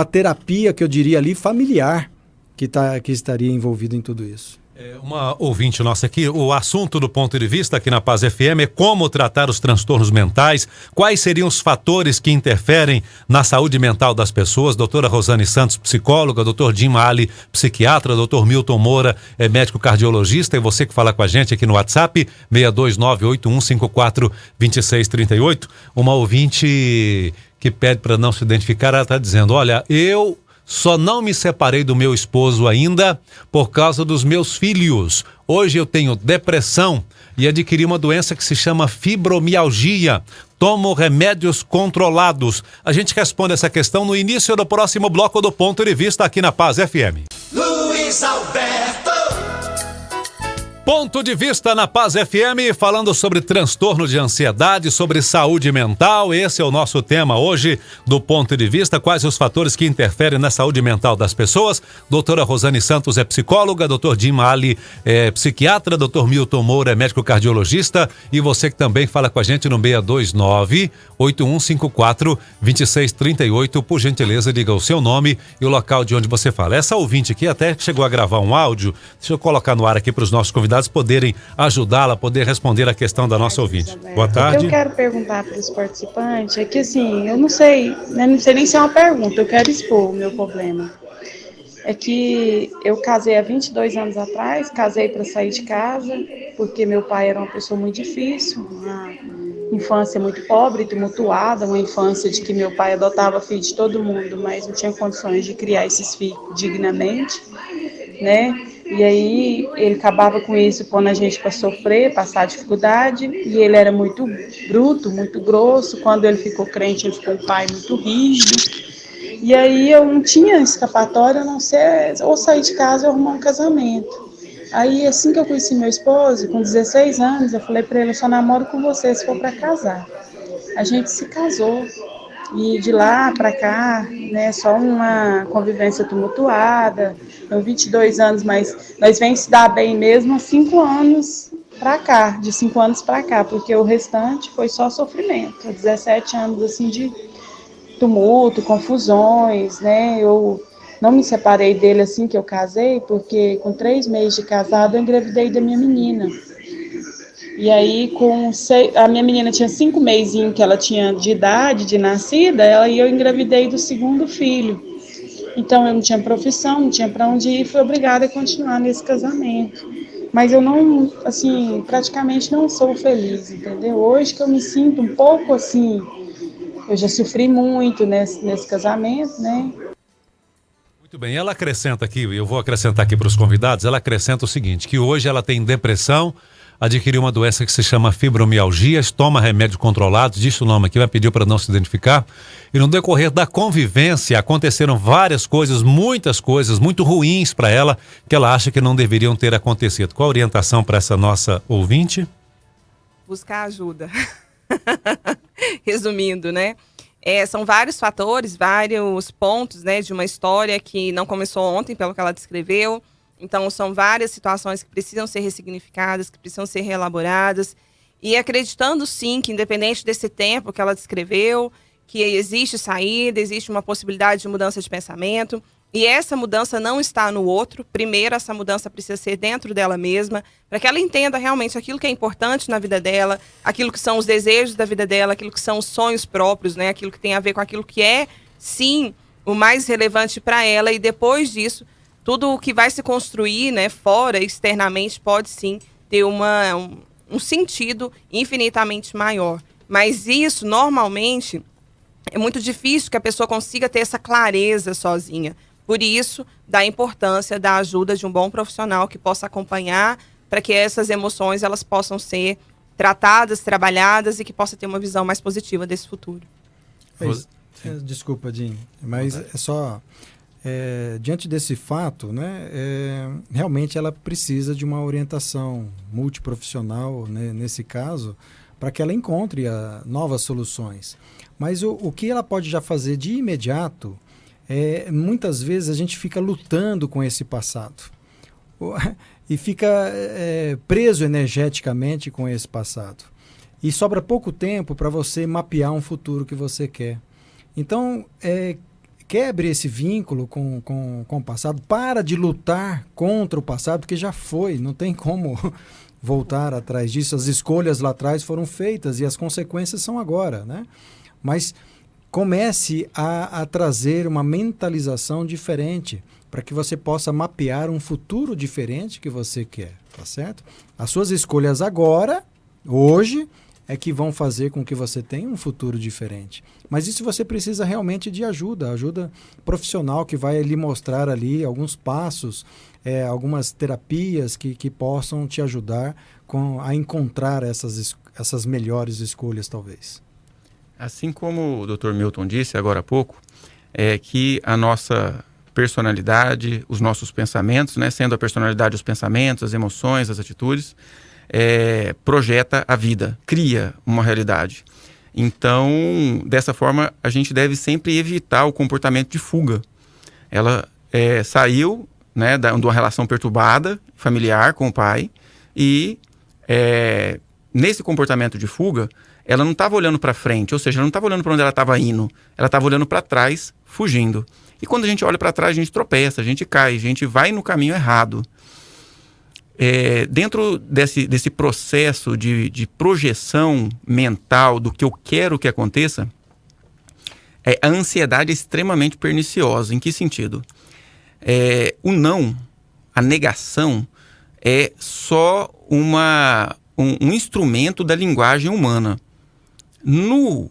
D: terapia, que eu diria ali, familiar, que estaria envolvido em tudo isso.
A: Uma ouvinte nossa aqui, o assunto do ponto de vista aqui na Paz FM é como tratar os transtornos mentais, quais seriam os fatores que interferem na saúde mental das pessoas. Doutora Rosane Santos, psicóloga, doutor Jim Ali, psiquiatra, doutor Milton Moura, médico cardiologista, e você que fala com a gente aqui no WhatsApp, 629-8154-2638. Uma ouvinte que pede para não se identificar, ela está dizendo, olha, eu só não me separei do meu esposo ainda por causa dos meus filhos. Hoje eu tenho depressão e adquiri uma doença que se chama fibromialgia. Tomo remédios controlados. A gente responde essa questão no início do próximo bloco do Ponto de Vista aqui na Paz FM.
F: Luiz Alberto.
A: Ponto de Vista na Paz FM, falando sobre transtorno de ansiedade, sobre saúde mental. Esse é o nosso tema hoje do Ponto de Vista. Quais os fatores que interferem na saúde mental das pessoas? Doutora Rosane Santos é psicóloga, doutor Jim Ali é psiquiatra, doutor Milton Moura é médico cardiologista, e você que também fala com a gente no 629-8154-2638. Por gentileza, diga o seu nome e o local de onde você fala. Essa ouvinte aqui até chegou a gravar um áudio. Deixa eu colocar no ar aqui para os nossos convidados poderem ajudá-la, poder responder a questão da nossa ouvinte. Boa tarde.
G: Eu quero perguntar para os participantes, é que assim, eu não sei nem se é uma pergunta, eu quero expor o meu problema. É que eu casei há 22 anos atrás, casei para sair de casa, porque meu pai era uma pessoa muito difícil, uma infância muito pobre, tumultuada, uma infância de que meu pai adotava filho de todo mundo, mas não tinha condições de criar esses filhos dignamente, né? E aí ele acabava com isso, pondo a gente para sofrer, passar dificuldade, e ele era muito bruto, muito grosso. Quando ele ficou crente, ele ficou um pai muito rígido, e aí eu não tinha escapatória, a não ser ou sair de casa ou arrumar um casamento. Aí assim que eu conheci meu esposo, com 16 anos, eu falei para ele, eu só namoro com você se for para casar. A gente se casou, E de lá para cá, né, só uma convivência tumultuada. Eu 22 anos, mas nós vem se dar bem mesmo há 5 anos para cá, de 5 anos para cá, porque o restante foi só sofrimento. 17 anos assim de tumulto, confusões, né? Eu não me separei dele assim que eu casei, porque com 3 meses de casado eu engravidei da minha menina. E aí, a minha menina tinha 5 meses que ela tinha de idade, de nascida, e eu engravidei do segundo filho. Então, eu não tinha profissão, não tinha para onde ir, fui obrigada a continuar nesse casamento. Mas eu não, assim, praticamente não sou feliz, entendeu? Hoje que eu me sinto um pouco assim, eu já sofri muito nesse casamento, né?
A: Muito bem, ela acrescenta aqui, eu vou acrescentar aqui para os convidados, ela acrescenta o seguinte, que hoje ela tem depressão, adquiriu uma doença que se chama fibromialgia, toma remédios controlados, diz o nome aqui, vai pedir para não se identificar, e no decorrer da convivência aconteceram várias coisas, muitas coisas muito ruins para ela, que ela acha que não deveriam ter acontecido. Qual a orientação para essa nossa ouvinte?
E: Buscar ajuda. Resumindo, né? São vários fatores, vários pontos, né, de uma história que não começou ontem, pelo que ela descreveu. Então, são várias situações que precisam ser ressignificadas, que precisam ser reelaboradas. E acreditando, sim, que independente desse tempo que ela descreveu, que existe saída, existe uma possibilidade de mudança de pensamento. E essa mudança não está no outro. Primeiro, essa mudança precisa ser dentro dela mesma, para que ela entenda realmente aquilo que é importante na vida dela, aquilo que são os desejos da vida dela, aquilo que são os sonhos próprios, né? Aquilo que tem a ver com aquilo que é, sim, o mais relevante para ela. E depois disso, tudo o que vai se construir, né, fora, externamente, pode sim ter um sentido infinitamente maior. Mas isso, normalmente, é muito difícil que a pessoa consiga ter essa clareza sozinha. Por isso, da importância da ajuda de um bom profissional que possa acompanhar para que essas emoções elas possam ser tratadas, trabalhadas e que possa ter uma visão mais positiva desse futuro.
D: Desculpa, Jim, mas é só... diante desse fato, né, realmente ela precisa de uma orientação multiprofissional, né, nesse caso, para que ela encontre novas soluções. Mas o que ela pode já fazer de imediato, muitas vezes a gente fica lutando com esse passado e fica preso energeticamente com esse passado. E sobra pouco tempo para você mapear um futuro que você quer. Então, quebre esse vínculo com o passado, para de lutar contra o passado, porque já foi, não tem como voltar atrás disso. As escolhas lá atrás foram feitas e as consequências são agora, né? Mas comece a trazer uma mentalização diferente para que você possa mapear um futuro diferente que você quer, tá certo? As suas escolhas agora, hoje, é que vão fazer com que você tenha um futuro diferente. Mas isso você precisa realmente de ajuda profissional que vai lhe mostrar ali alguns passos, algumas terapias que possam te ajudar a encontrar essas melhores escolhas, talvez.
C: Assim como o Dr. Milton disse agora há pouco, que a nossa personalidade, os nossos pensamentos, né, sendo a personalidade os pensamentos, as emoções, as atitudes, projeta a vida, cria uma realidade. Então, dessa forma, a gente deve sempre evitar o comportamento de fuga. Ela saiu, né, de uma relação perturbada, familiar com o pai, e nesse comportamento de fuga, ela não estava olhando para frente, ou seja, ela não estava olhando para onde ela estava indo, ela estava olhando para trás, fugindo. E quando a gente olha para trás, a gente tropeça, a gente cai, a gente vai no caminho errado. Dentro desse processo de projeção mental do que eu quero que aconteça, a ansiedade é extremamente perniciosa. Em que sentido? O não, a negação, é só um instrumento da linguagem humana. No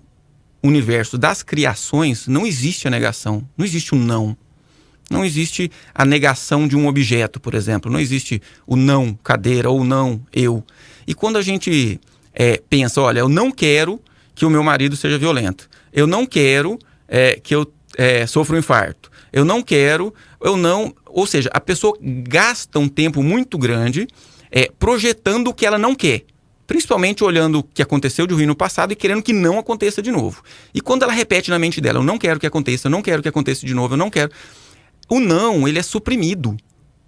C: universo das criações não existe a negação, não existe o não. Não existe a negação de um objeto, por exemplo. Não existe o não cadeira ou não eu. E quando a gente pensa, olha, eu não quero que o meu marido seja violento. Eu não quero que eu sofra um infarto. Eu não quero, Ou seja, a pessoa gasta um tempo muito grande projetando o que ela não quer. principalmente olhando o que aconteceu de ruim no passado e querendo que não aconteça de novo. E quando ela repete na mente dela, eu não quero que aconteça, eu não quero que aconteça de novo, eu não quero... O não, ele é suprimido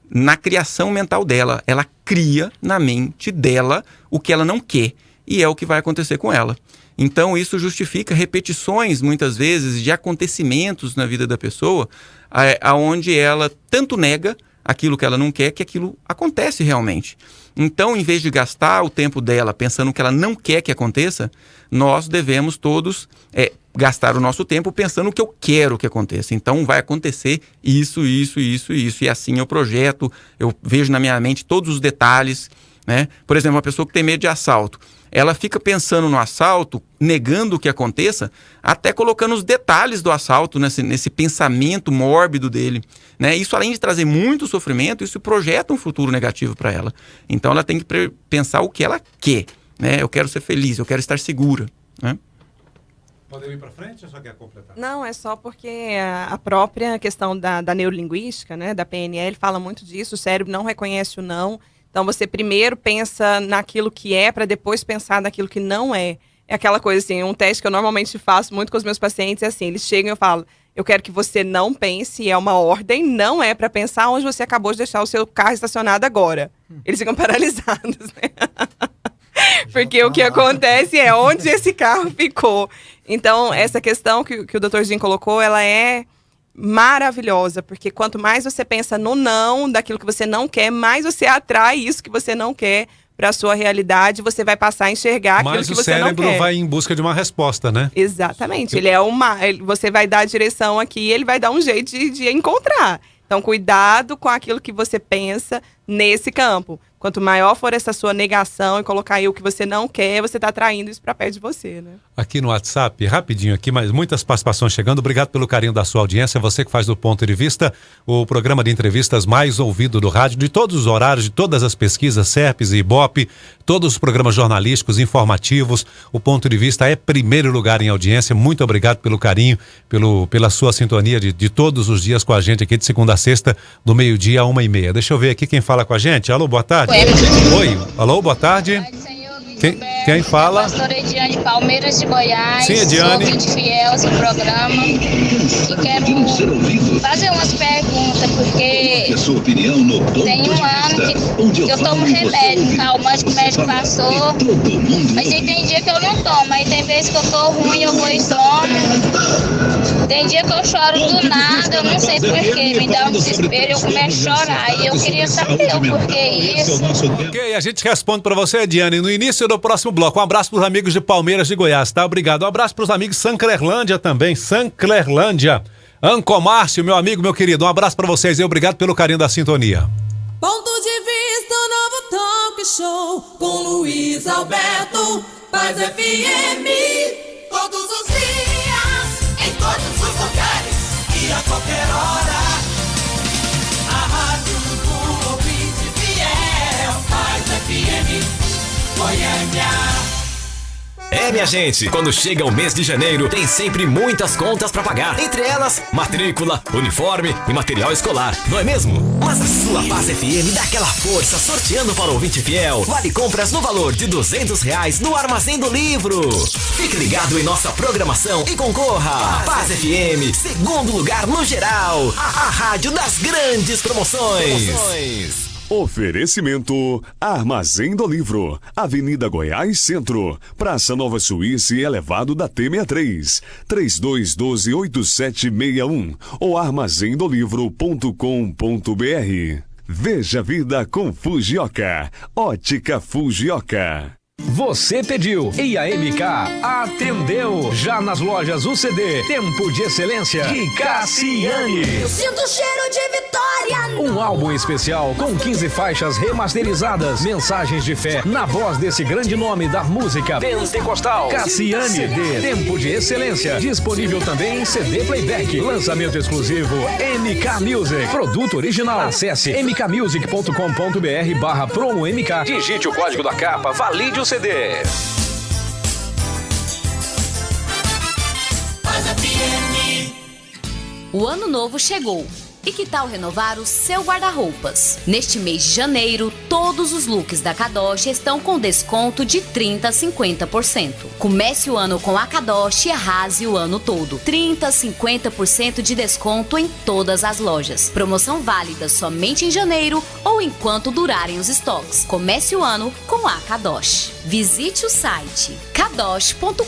C: na criação mental dela. Ela cria na mente dela o que ela não quer. E é o que vai acontecer com ela. Então, isso justifica repetições, muitas vezes, de acontecimentos na vida da pessoa, aonde ela tanto nega aquilo que ela não quer, que aquilo acontece realmente. Então, em vez de gastar o tempo dela pensando que ela não quer que aconteça, nós devemos todos gastar o nosso tempo pensando o que eu quero que aconteça. Então, vai acontecer isso. E assim eu projeto, eu vejo na minha mente todos os detalhes, né? Por exemplo, uma pessoa que tem medo de assalto, ela fica pensando no assalto, negando o que aconteça, até colocando os detalhes do assalto nesse pensamento mórbido dele, né? Isso, além de trazer muito sofrimento, isso projeta um futuro negativo para ela. Então, ela tem que pensar o que ela quer, né? Eu quero ser feliz, eu quero estar segura, né?
A: Podemos ir para frente ou só quer completar?
E: Não, é só porque a própria questão da neurolinguística, né, da PNL, fala muito disso. O cérebro não reconhece o não. Então, você primeiro pensa naquilo que é, para depois pensar naquilo que não é. É aquela coisa assim, um teste que eu normalmente faço muito com os meus pacientes, é assim, eles chegam e eu falo, eu quero que você não pense, é uma ordem, não é para pensar onde você acabou de deixar o seu carro estacionado agora. Eles ficam paralisados, né? Porque o que acontece é onde esse carro ficou. Então, essa questão que o Dr. Jim colocou, ela é maravilhosa, porque quanto mais você pensa no não, daquilo que você não quer, mais você atrai isso que você não quer para a sua realidade, você vai passar a enxergar aquilo que você não quer. Mas o
A: cérebro vai em busca de uma resposta, né?
E: Exatamente. Você vai dar a direção aqui e ele vai dar um jeito de encontrar. Então, cuidado com aquilo que você pensa nesse campo. Quanto maior for essa sua negação e colocar aí o que você não quer, você está atraindo isso para perto de você, né?
A: Aqui no WhatsApp, rapidinho aqui, mas muitas participações chegando. Obrigado pelo carinho da sua audiência. Você que faz do Ponto de Vista o programa de entrevistas mais ouvido do rádio, de todos os horários, de todas as pesquisas, SERPES e IBOP, todos os programas jornalísticos, informativos. O Ponto de Vista é primeiro lugar em audiência. Muito obrigado pelo carinho, pela sua sintonia de todos os dias com a gente aqui, de segunda a sexta, do meio-dia a 1h30. Deixa eu ver aqui quem fala com a gente. Alô, boa tarde. Oi, alô, boa tarde. Quem fala?
F: Pastora Ediane Palmeiras de Goiás.
A: Sim, Ediane.
F: Sou ouvinte fiel ao seu programa. E quero fazer umas perguntas, porque tem um ano que eu tomo remédio, um calmante que o médico passou. Mas aí tem dia que eu não tomo. Aí tem vezes que eu tô ruim, eu vou e tomo. Tem dia que eu choro do nada, eu não sei porquê. Me dá um desespero e eu começo a chorar. E eu queria saber o porquê isso.
A: Ok, a gente responde pra você, Ediane, no início do próximo bloco. Um abraço pros amigos de Palmeiras de Goiás, tá? Obrigado. Um abraço pros amigos Sanclerlândia também. Sanclerlândia. Ancomárcio, meu amigo, meu querido. Um abraço pra vocês e obrigado pelo carinho da sintonia.
H: Ponto de Vista, o novo talk show com Luiz Alberto, Paz FM. Todos os dias, em todos os lugares e a qualquer hora. A rádio do ouvinte fiel, Paz FM, Goiânia.
I: É, minha gente, quando chega o mês de janeiro, tem sempre muitas contas pra pagar. Entre elas, matrícula, uniforme e material escolar, não é mesmo? Mas a sua Paz FM dá aquela força sorteando para o ouvinte fiel. Vale compras no valor de R$200 no Armazém do Livro. Fique ligado em nossa programação e concorra. Paz FM, segundo lugar no geral. A rádio das grandes promoções.
J: Oferecimento Armazém do Livro, Avenida Goiás Centro, Praça Nova Suíça e Elevado da T63, 3212-8761 ou armazendolivro.com.br. Veja a vida com Fujioka, Ótica Fujioka.
K: Você pediu e a MK atendeu. Já nas lojas UCD, Tempo de Excelência de Cassiane.
H: Eu sinto o cheiro de vitória.
K: Um álbum especial com 15 faixas remasterizadas, mensagens de fé na voz desse grande nome da música pentecostal, Cassiane de Tempo de Excelência. Disponível também em CD Playback. Lançamento exclusivo MK Music. Produto original. Acesse mkmusic.com.br/promo-MK. Digite o código da capa, valide o CD.
L: O ano novo chegou E que tal renovar o seu guarda-roupas? Neste mês de janeiro, todos os looks da Kadosh estão com desconto de 30% a 50%. Comece o ano com a Kadosh e arrase o ano todo. 30% a 50% de desconto em todas as lojas. Promoção válida somente em janeiro ou enquanto durarem os estoques. Comece o ano com a Kadosh. Visite o site kadosh.com.br.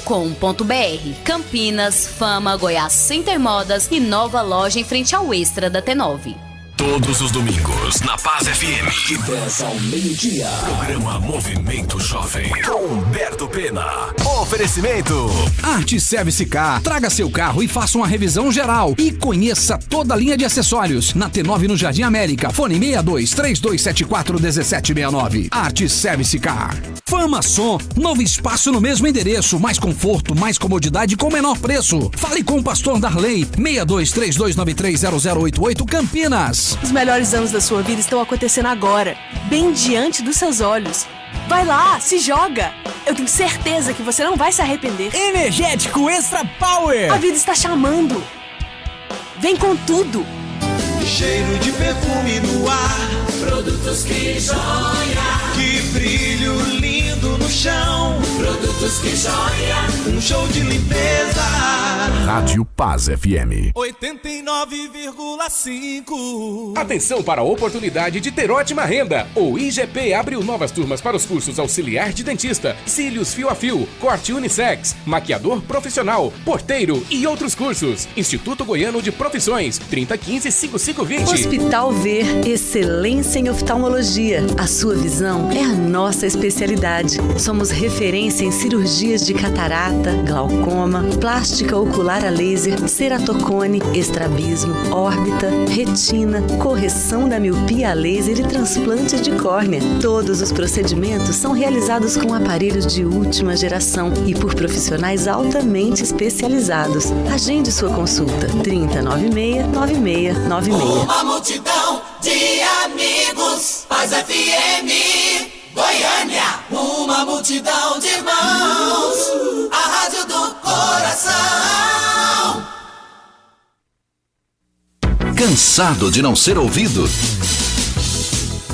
L: Campinas, Fama, Goiás Center Modas e nova loja em frente ao Extra da T9.
I: Todos os domingos, na Paz FM. De 10 ao meio-dia. Programa Movimento Jovem. Com Humberto Pena. Oferecimento.
M: Arte Service Car. Traga seu carro e faça uma revisão geral. E conheça toda a linha de acessórios. Na T9 no Jardim América. Fone 62-3274-1769. Arte Service Car. Fama Som. Novo espaço no mesmo endereço. Mais conforto, mais comodidade com menor preço. Fale com o Pastor Darley. 6232930088 Campinas.
N: Os melhores anos da sua vida estão acontecendo agora, bem diante dos seus olhos. Vai lá, se joga! Eu tenho certeza que você não vai se arrepender.
O: Energético Extra Power!
N: A vida está chamando. Vem com tudo!
P: Cheiro de perfume no ar. Produtos que joia. Que brilho lindo no chão. Produtos que joia. Um show de limpeza.
I: Rádio Paz FM
P: 89,5.
Q: Atenção para a oportunidade de ter ótima renda. O IGP abriu novas turmas para os cursos auxiliar de dentista, cílios fio a fio, corte unissex, maquiador profissional, porteiro e outros cursos. Instituto Goiano de Profissões, 3015-5520.
R: Hospital Ver, excelência em oftalmologia. A sua visão é a nossa especialidade. Somos referência em cirurgias de catarata, glaucoma, plástica ocular a laser, ceratocone, estrabismo, órbita, retina, correção da miopia a laser e transplante de córnea. Todos os procedimentos são realizados com aparelhos de última geração e por profissionais altamente especializados. Agende sua consulta 3096-9696.
H: Uma multidão de amigos, Paz FM, Goiânia. Uma multidão de irmãos, a rádio do coração.
B: Cansado de não ser ouvido?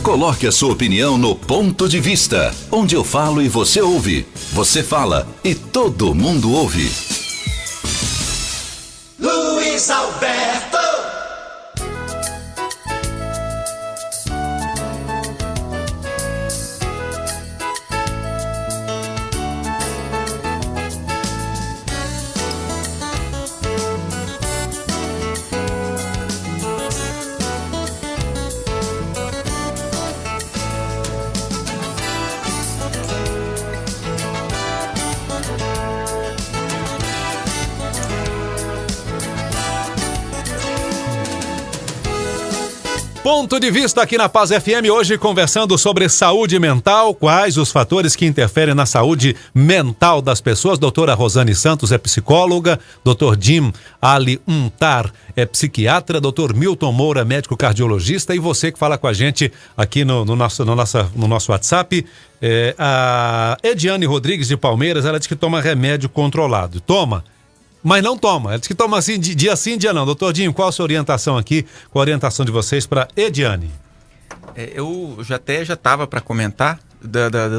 B: Coloque a sua opinião no Ponto de Vista, onde eu falo e você ouve. Você fala e todo mundo ouve.
H: Luiz Alberto.
A: Ponto de Vista aqui na Paz FM, hoje conversando sobre saúde mental, quais os fatores que interferem na saúde mental das pessoas. Doutora Rosane Santos é psicóloga, doutor Jim Ali Untar é psiquiatra, doutor Milton Moura, médico cardiologista, e você que fala com a gente aqui no nosso WhatsApp, a Ediane Rodrigues de Palmeiras, ela diz que toma remédio controlado. Toma, mas não toma. Ela diz que toma assim, dia sim, dia não. Doutor Dinho, qual a sua orientação aqui? Qual a orientação de vocês para Ediane?
C: Eu já estava para comentar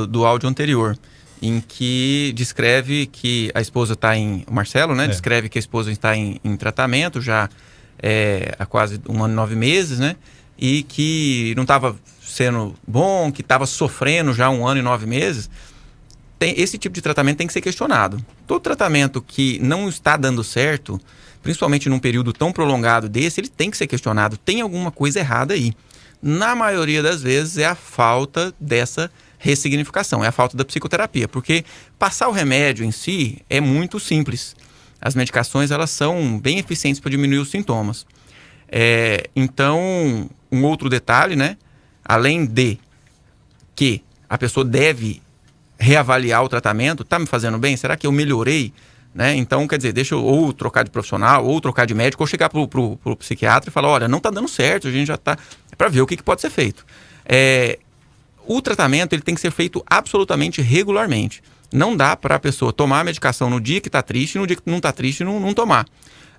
C: do áudio anterior, em que descreve que a esposa está em... O Marcelo, né? Descreve que a esposa está em tratamento já há quase 1 ano e 9 meses, né? E que não estava sendo bom, que estava sofrendo já 1 ano e 9 meses. Esse tipo de tratamento tem que ser questionado. Todo tratamento que não está dando certo, principalmente num período tão prolongado desse, ele tem que ser questionado. Tem alguma coisa errada aí. Na maioria das vezes é a falta dessa ressignificação, é a falta da psicoterapia, porque passar o remédio em si é muito simples. As medicações, elas são bem eficientes para diminuir os sintomas. Então, um outro detalhe, né? Além de que a pessoa deve reavaliar o tratamento, tá me fazendo bem? Será que eu melhorei? Né? Então, quer dizer, deixa eu ou trocar de profissional, ou trocar de médico, ou chegar pro psiquiatra e falar, olha, não tá dando certo, a gente já tá... para ver o que pode ser feito. O tratamento, ele tem que ser feito absolutamente regularmente. Não dá para a pessoa tomar a medicação no dia que tá triste, no dia que não tá triste, não tomar.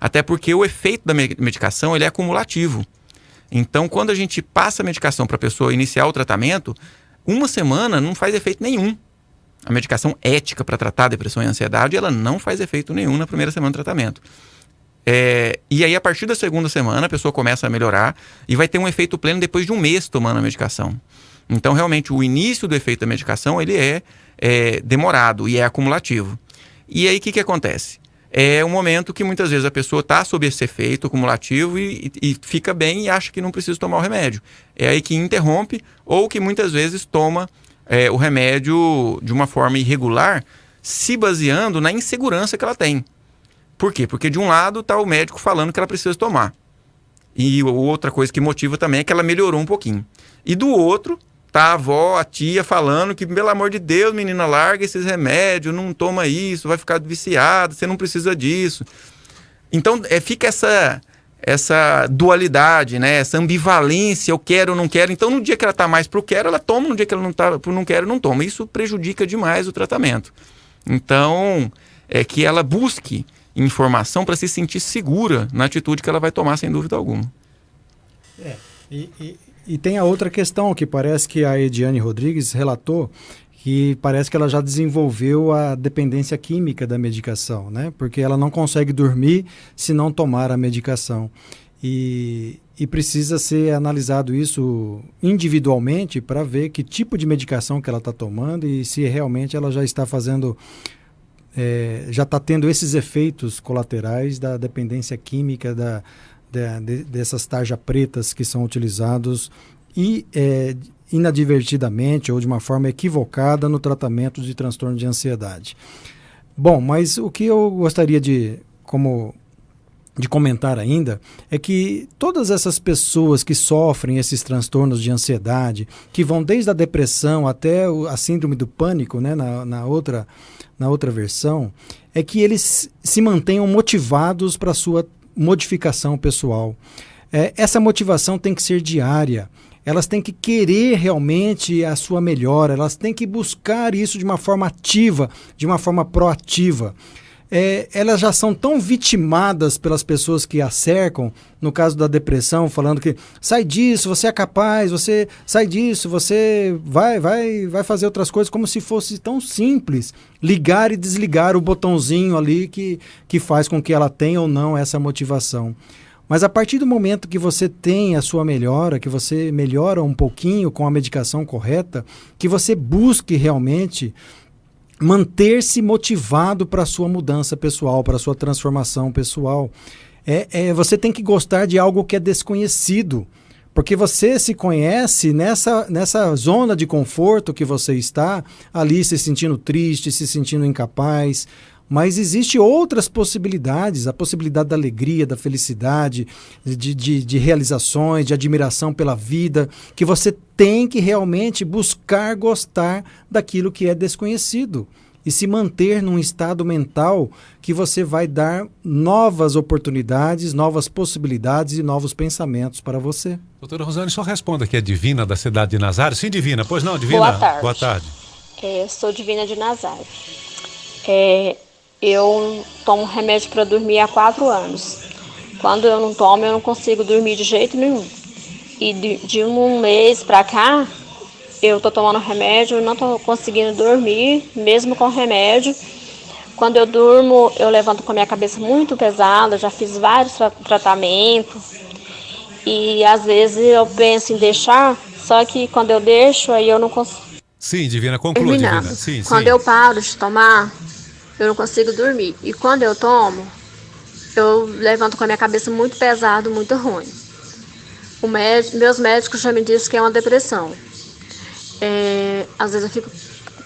C: Até porque o efeito da medicação, ele é acumulativo. Então, quando a gente passa a medicação para a pessoa iniciar o tratamento, 1 semana não faz efeito nenhum. A medicação ética para tratar depressão e ansiedade, ela não faz efeito nenhum na primeira semana do tratamento. E aí, a partir da 2ª semana, a pessoa começa a melhorar e vai ter um efeito pleno depois de 1 mês tomando a medicação. Então, realmente, o início do efeito da medicação, ele é demorado e é acumulativo. E aí, o que acontece? É um momento que muitas vezes a pessoa está sob esse efeito acumulativo e fica bem e acha que não precisa tomar o remédio. É aí que interrompe ou que muitas vezes toma o remédio de uma forma irregular, se baseando na insegurança que ela tem. Por quê? Porque de um lado está o médico falando que ela precisa tomar. E outra coisa que motiva também é que ela melhorou um pouquinho. E do outro, tá a avó, a tia falando que, pelo amor de Deus, menina, larga esses remédios, não toma isso, vai ficar viciado, você não precisa disso. Então, fica essa dualidade, né? Essa ambivalência, eu quero ou não quero. Então, no dia que ela tá mais pro quero, ela toma, no dia que ela não tá pro não quero, não toma. Isso prejudica demais o tratamento. Então, é que ela busque informação para se sentir segura na atitude que ela vai tomar, sem dúvida alguma.
D: E tem a outra questão que parece que a Ediane Rodrigues relatou, que parece que ela já desenvolveu a dependência química da medicação, né? Porque ela não consegue dormir se não tomar a medicação. E precisa ser analisado isso individualmente para ver que tipo de medicação que ela está tomando e se realmente ela já está fazendo... já está tendo esses efeitos colaterais da dependência química, dessas tarjas pretas que são utilizados inadvertidamente ou de uma forma equivocada no tratamento de transtorno de ansiedade. Bom, mas o que eu gostaria de comentar ainda é que todas essas pessoas que sofrem esses transtornos de ansiedade, que vão desde a depressão até a síndrome do pânico, né, na outra versão, é que eles se mantenham motivados para a sua modificação pessoal. Essa motivação tem que ser diária. Elas têm que querer realmente a sua melhora, elas têm que buscar isso de uma forma ativa, de uma forma proativa. Elas já são tão vitimadas pelas pessoas que a cercam, no caso da depressão, falando que sai disso, você é capaz, você sai disso, você vai fazer outras coisas, como se fosse tão simples ligar e desligar o botãozinho ali que faz com que ela tenha ou não essa motivação. Mas a partir do momento que você tem a sua melhora, que você melhora um pouquinho com a medicação correta, que você busque realmente manter-se motivado para a sua mudança pessoal, para a sua transformação pessoal. Você tem que gostar de algo que é desconhecido, porque você se conhece nessa zona de conforto que você está, ali se sentindo triste, se sentindo incapaz, mas existem outras possibilidades, a possibilidade da alegria, da felicidade, de realizações, de admiração pela vida, que você tem que realmente buscar gostar daquilo que é desconhecido e se manter num estado mental que você vai dar novas oportunidades, novas possibilidades e novos pensamentos para você.
A: Doutora Rosane, só responda que é Divina da cidade de Nazário. Sim, Divina. Pois não, Divina?
S: Boa tarde.
A: Boa tarde.
S: Sou Divina de Nazário. Eu tomo remédio para dormir há 4 anos. Quando eu não tomo, eu não consigo dormir de jeito nenhum. E de um mês para cá, eu tô tomando remédio, não tô conseguindo dormir, mesmo com remédio. Quando eu durmo, eu levanto com a minha cabeça muito pesada, já fiz vários tratamentos. E às vezes eu penso em deixar, só que quando eu deixo, aí eu não consigo.
A: Sim, Divina, conclua, Divina. Sim,
S: quando eu paro de tomar, eu não consigo dormir. E quando eu tomo, eu levanto com a minha cabeça muito pesada, muito ruim. Meus médicos já me disseram que é uma depressão. Às vezes eu fico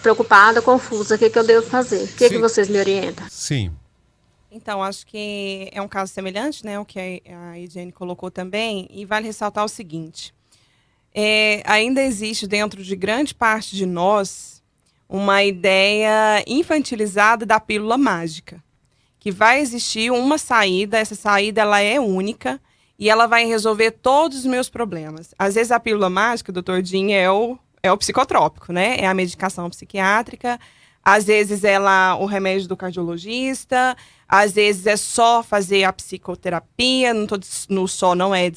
S: preocupada, confusa. O que eu devo fazer? O que vocês me orientam?
A: Sim.
E: Então, acho que é um caso semelhante, né, o que a Ediane colocou também, e vale ressaltar o seguinte. Ainda existe dentro de grande parte de nós uma ideia infantilizada da pílula mágica, que vai existir uma saída, essa saída ela é única e ela vai resolver todos os meus problemas. Às vezes a pílula mágica, doutor Dinho, é o psicotrópico, né? É a medicação psiquiátrica, às vezes o remédio do cardiologista, às vezes é só fazer a psicoterapia, só não é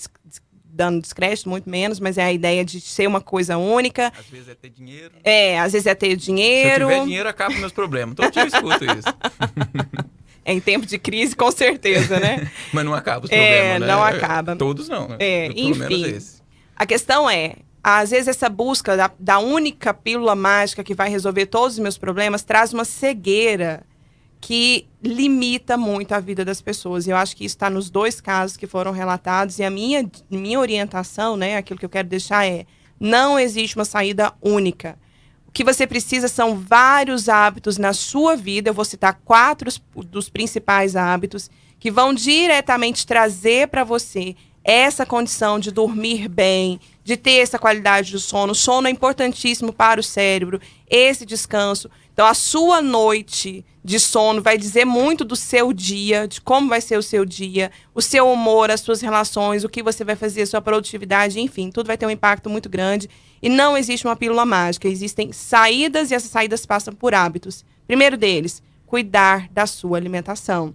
E: dando descrédito, muito menos, mas é a ideia de ser uma coisa única.
C: Às vezes é ter dinheiro.
E: Às vezes é ter dinheiro.
C: Se eu tiver dinheiro, acaba meus problemas. Todo dia eu escuto isso.
E: Em tempo de crise, com certeza, né?
C: Mas não acaba os problemas, né?
E: Não acaba.
C: Todos não, né?
E: Enfim, a questão às vezes essa busca da única pílula mágica que vai resolver todos os meus problemas traz uma cegueira que limita muito a vida das pessoas. E eu acho que isso está nos 2 casos que foram relatados. E a minha orientação, né, aquilo que eu quero deixar não existe uma saída única. O que você precisa são vários hábitos na sua vida. Eu vou citar 4 dos principais hábitos que vão diretamente trazer para você essa condição de dormir bem, de ter essa qualidade do sono. O sono é importantíssimo para o cérebro, esse descanso. Então, a sua noite de sono vai dizer muito do seu dia, de como vai ser o seu dia, o seu humor, as suas relações, o que você vai fazer, a sua produtividade, enfim, tudo vai ter um impacto muito grande. E não existe uma pílula mágica, existem saídas e essas saídas passam por hábitos. Primeiro deles, cuidar da sua alimentação.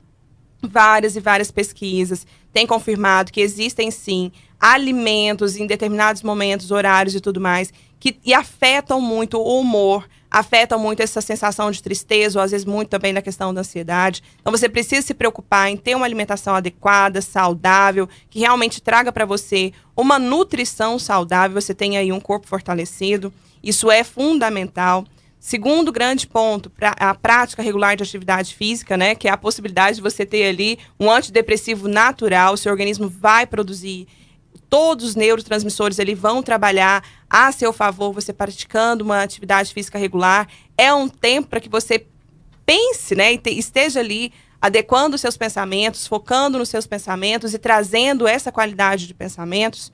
E: Várias e várias pesquisas têm confirmado que existem, sim, alimentos em determinados momentos, horários e tudo mais, que afetam muito o humor, afetam muito essa sensação de tristeza, ou às vezes muito também na questão da ansiedade. Então você precisa se preocupar em ter uma alimentação adequada, saudável, que realmente traga para você uma nutrição saudável, você tenha aí um corpo fortalecido. Isso é fundamental. Segundo grande ponto, a prática regular de atividade física, né, que é a possibilidade de você ter ali um antidepressivo natural, o seu organismo vai produzir, todos os neurotransmissores ali vão trabalhar a seu favor, você praticando uma atividade física regular. É um tempo para que você pense, né, e esteja ali adequando os seus pensamentos, focando nos seus pensamentos e trazendo essa qualidade de pensamentos.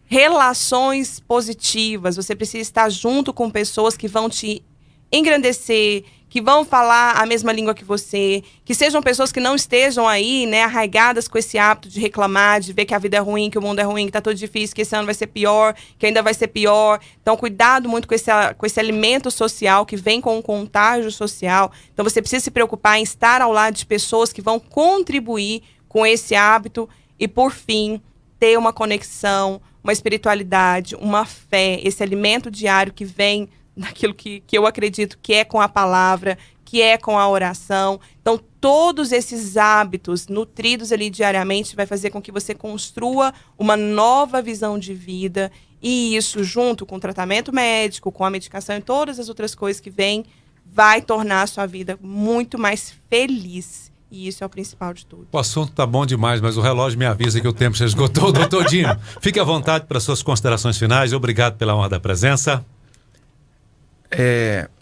E: Relações positivas, você precisa estar junto com pessoas que vão te engrandecer, que vão falar a mesma língua que você, que sejam pessoas que não estejam aí, né, arraigadas com esse hábito de reclamar, de ver que a vida é ruim, que o mundo é ruim, que tá tudo difícil, que esse ano vai ser pior, que ainda vai ser pior. Então, cuidado muito com esse alimento social que vem com um contágio social. Então, você precisa se preocupar em estar ao lado de pessoas que vão contribuir com esse hábito e, por fim, ter uma conexão, uma espiritualidade, uma fé, esse alimento diário que vem daquilo que eu acredito que é com a palavra, que é com a oração. Então, todos esses hábitos nutridos ali diariamente vai fazer com que você construa uma nova visão de vida, e isso, junto com o tratamento médico, com a medicação e todas as outras coisas que vêm, vai tornar a sua vida muito mais feliz. E isso é o principal de tudo.
A: O assunto tá bom demais, mas o relógio me avisa que o tempo já esgotou, doutor Dino. Fique à vontade para suas considerações finais. Obrigado pela honra da presença.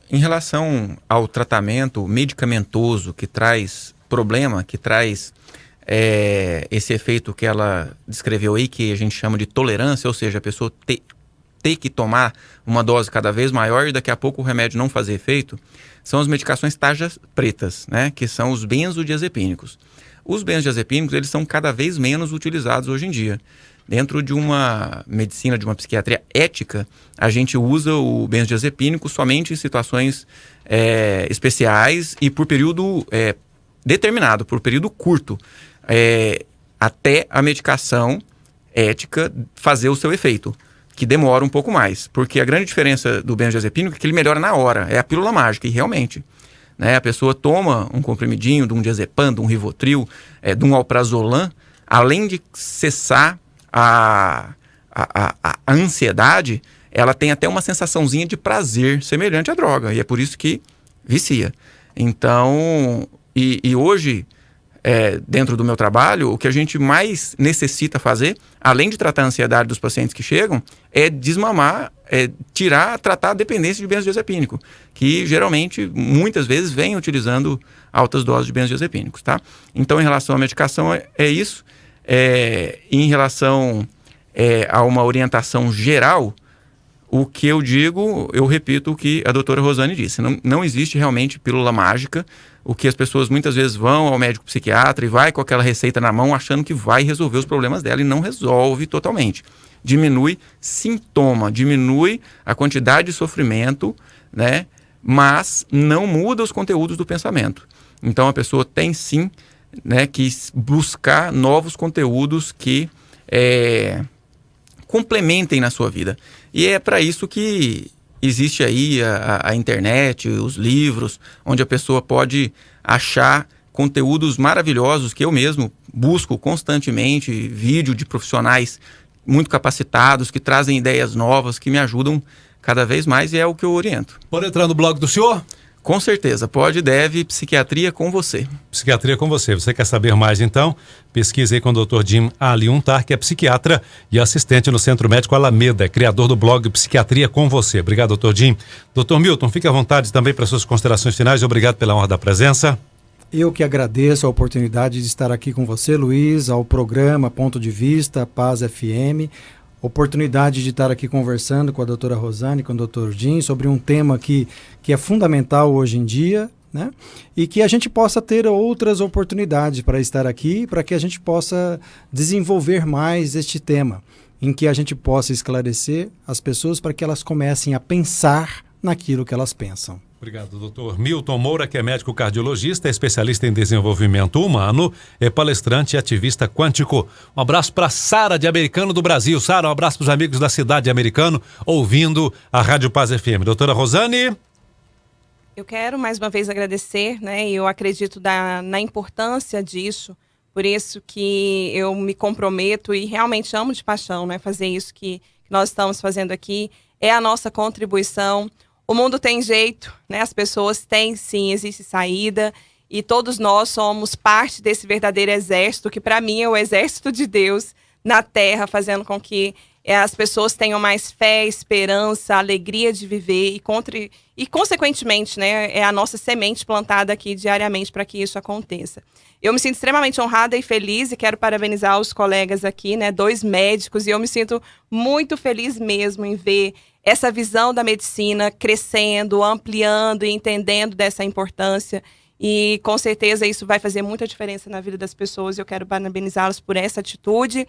C: Em relação ao tratamento medicamentoso que traz problema, que traz esse efeito que ela descreveu aí, que a gente chama de tolerância, ou seja, a pessoa ter que tomar uma dose cada vez maior e daqui a pouco o remédio não fazer efeito, são as medicações tarjas pretas, né, que são os benzodiazepínicos. Os benzodiazepínicos, eles são cada vez menos utilizados hoje em dia. Dentro de uma medicina, de uma psiquiatria ética, a gente usa o benzodiazepínico somente em situações especiais e por período determinado, por período curto, até a medicação ética fazer o seu efeito, que demora um pouco mais. Porque a grande diferença do benzodiazepínico é que ele melhora na hora, é a pílula mágica, e realmente, né, a pessoa toma um comprimidinho de um diazepam, de um Rivotril, de um alprazolam, além de cessar a ansiedade, ela tem até uma sensaçãozinha de prazer semelhante à droga, e é por isso que vicia. Então, e hoje, dentro do meu trabalho, o que a gente mais necessita fazer, além de tratar a ansiedade dos pacientes que chegam, é desmamar, tratar a dependência de benzodiazepínico, que geralmente, muitas vezes, vem utilizando altas doses de benzodiazepínicos, tá? Então, em relação à medicação, é isso. Em relação a uma orientação geral, o que eu digo, eu repito o que a doutora Rosane disse, não existe realmente pílula mágica. O que as pessoas muitas vezes vão ao médico psiquiatra e vai com aquela receita na mão achando que vai resolver os problemas dela, e não resolve totalmente. Diminui sintoma, diminui a quantidade de sofrimento, né? Mas não muda os conteúdos do pensamento. Então a pessoa tem sim, né, que buscar novos conteúdos que complementem na sua vida. E é para isso que existe aí a internet, os livros, onde a pessoa pode achar conteúdos maravilhosos que eu mesmo busco constantemente, vídeo de profissionais muito capacitados, que trazem ideias novas, que me ajudam cada vez mais, e é o que eu oriento.
A: Pode entrar no blog do senhor?
C: Com certeza, pode, deve, Psiquiatria com você.
A: Psiquiatria com você. Você quer saber mais, então? Pesquise aí com o Dr. Jim Aliuntar, que é psiquiatra e assistente no Centro Médico Alameda, é criador do blog Psiquiatria com você. Obrigado, Dr. Jim. Dr. Milton, fique à vontade também para suas considerações finais. Obrigado pela honra da presença.
D: Eu que agradeço a oportunidade de estar aqui com você, Luiz, ao programa Ponto de Vista, Paz FM. Oportunidade de estar aqui conversando com a doutora Rosane, com o Dr. Jim, sobre um tema que é fundamental hoje em dia, né? E que a gente possa ter outras oportunidades para estar aqui, para que a gente possa desenvolver mais este tema, em que a gente possa esclarecer as pessoas para que elas comecem a pensar naquilo que elas pensam.
A: Obrigado, doutor Milton Moura, que é médico cardiologista, especialista em desenvolvimento humano, é palestrante e ativista quântico. Um abraço para Sara de Americano do Brasil. Sara, um abraço para os amigos da cidade de Americano, ouvindo a Rádio Paz FM. Doutora Rosane?
E: Eu quero mais uma vez agradecer, né? Eu acredito na importância disso, por isso que eu me comprometo e realmente amo de paixão, né? Fazer isso que nós estamos fazendo aqui é a nossa contribuição. O mundo tem jeito, né? As pessoas têm, sim, existe saída, e todos nós somos parte desse verdadeiro exército, que para mim é o exército de Deus na Terra, fazendo com que as pessoas tenham mais fé, esperança, alegria de viver e consequentemente, né, é a nossa semente plantada aqui diariamente para que isso aconteça. Eu me sinto extremamente honrada e feliz e quero parabenizar os colegas aqui, né, 2 médicos, e eu me sinto muito feliz mesmo em ver essa visão da medicina crescendo, ampliando e entendendo dessa importância. E com certeza isso vai fazer muita diferença na vida das pessoas. Eu quero parabenizá-los por essa atitude.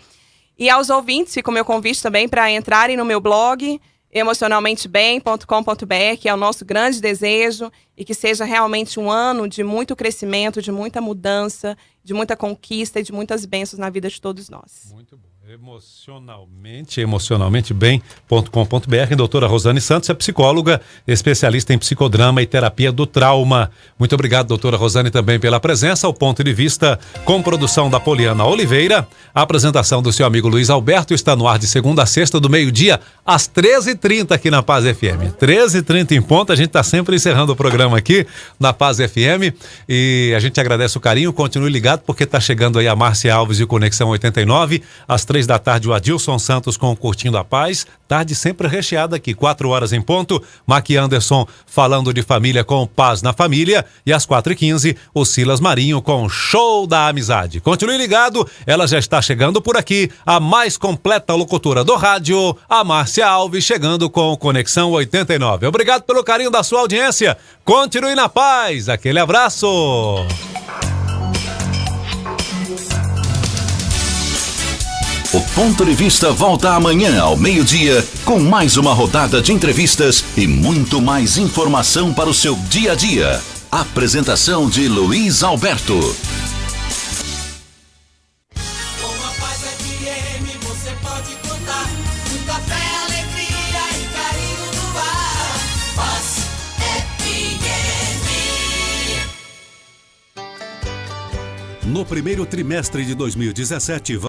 E: E aos ouvintes, fica o meu convite também para entrarem no meu blog, emocionalmentebem.com.br, que é o nosso grande desejo, e que seja realmente um ano de muito crescimento, de muita mudança, de muita conquista e de muitas bênçãos na vida de todos nós.
A: Muito bom. Emocionalmentebem.com.br. Doutora Rosane Santos é psicóloga, especialista em psicodrama e terapia do trauma. Muito obrigado, doutora Rosane, também pela presença. O Ponto de Vista, com produção da Poliana Oliveira. A apresentação do seu amigo Luiz Alberto está no ar de segunda a sexta, do meio-dia às 13h30 aqui na Paz FM. 13h30 em ponto, a gente está sempre encerrando o programa aqui na Paz FM. E a gente agradece o carinho, continue ligado, porque está chegando aí a Márcia Alves e o Conexão 89, às 3 da tarde, o Adilson Santos com o Curtindo a Paz. Tarde sempre recheada aqui, 4 horas em ponto. Maqui Anderson falando de família com Paz na Família. E às 4h15, o Silas Marinho com Show da Amizade. Continue ligado, ela já está chegando por aqui, a mais completa locutora do rádio, a Márcia Alves, chegando com Conexão 89. Obrigado pelo carinho da sua audiência. Continue na paz. Aquele abraço.
B: O Ponto de Vista volta amanhã ao meio-dia com mais uma rodada de entrevistas e muito mais informação para o seu dia a dia. Apresentação de Luiz Alberto.
H: Com a Paz FM você pode contar. Muita fé, alegria e carinho no ar. Paz FM.
A: No primeiro trimestre de 2017,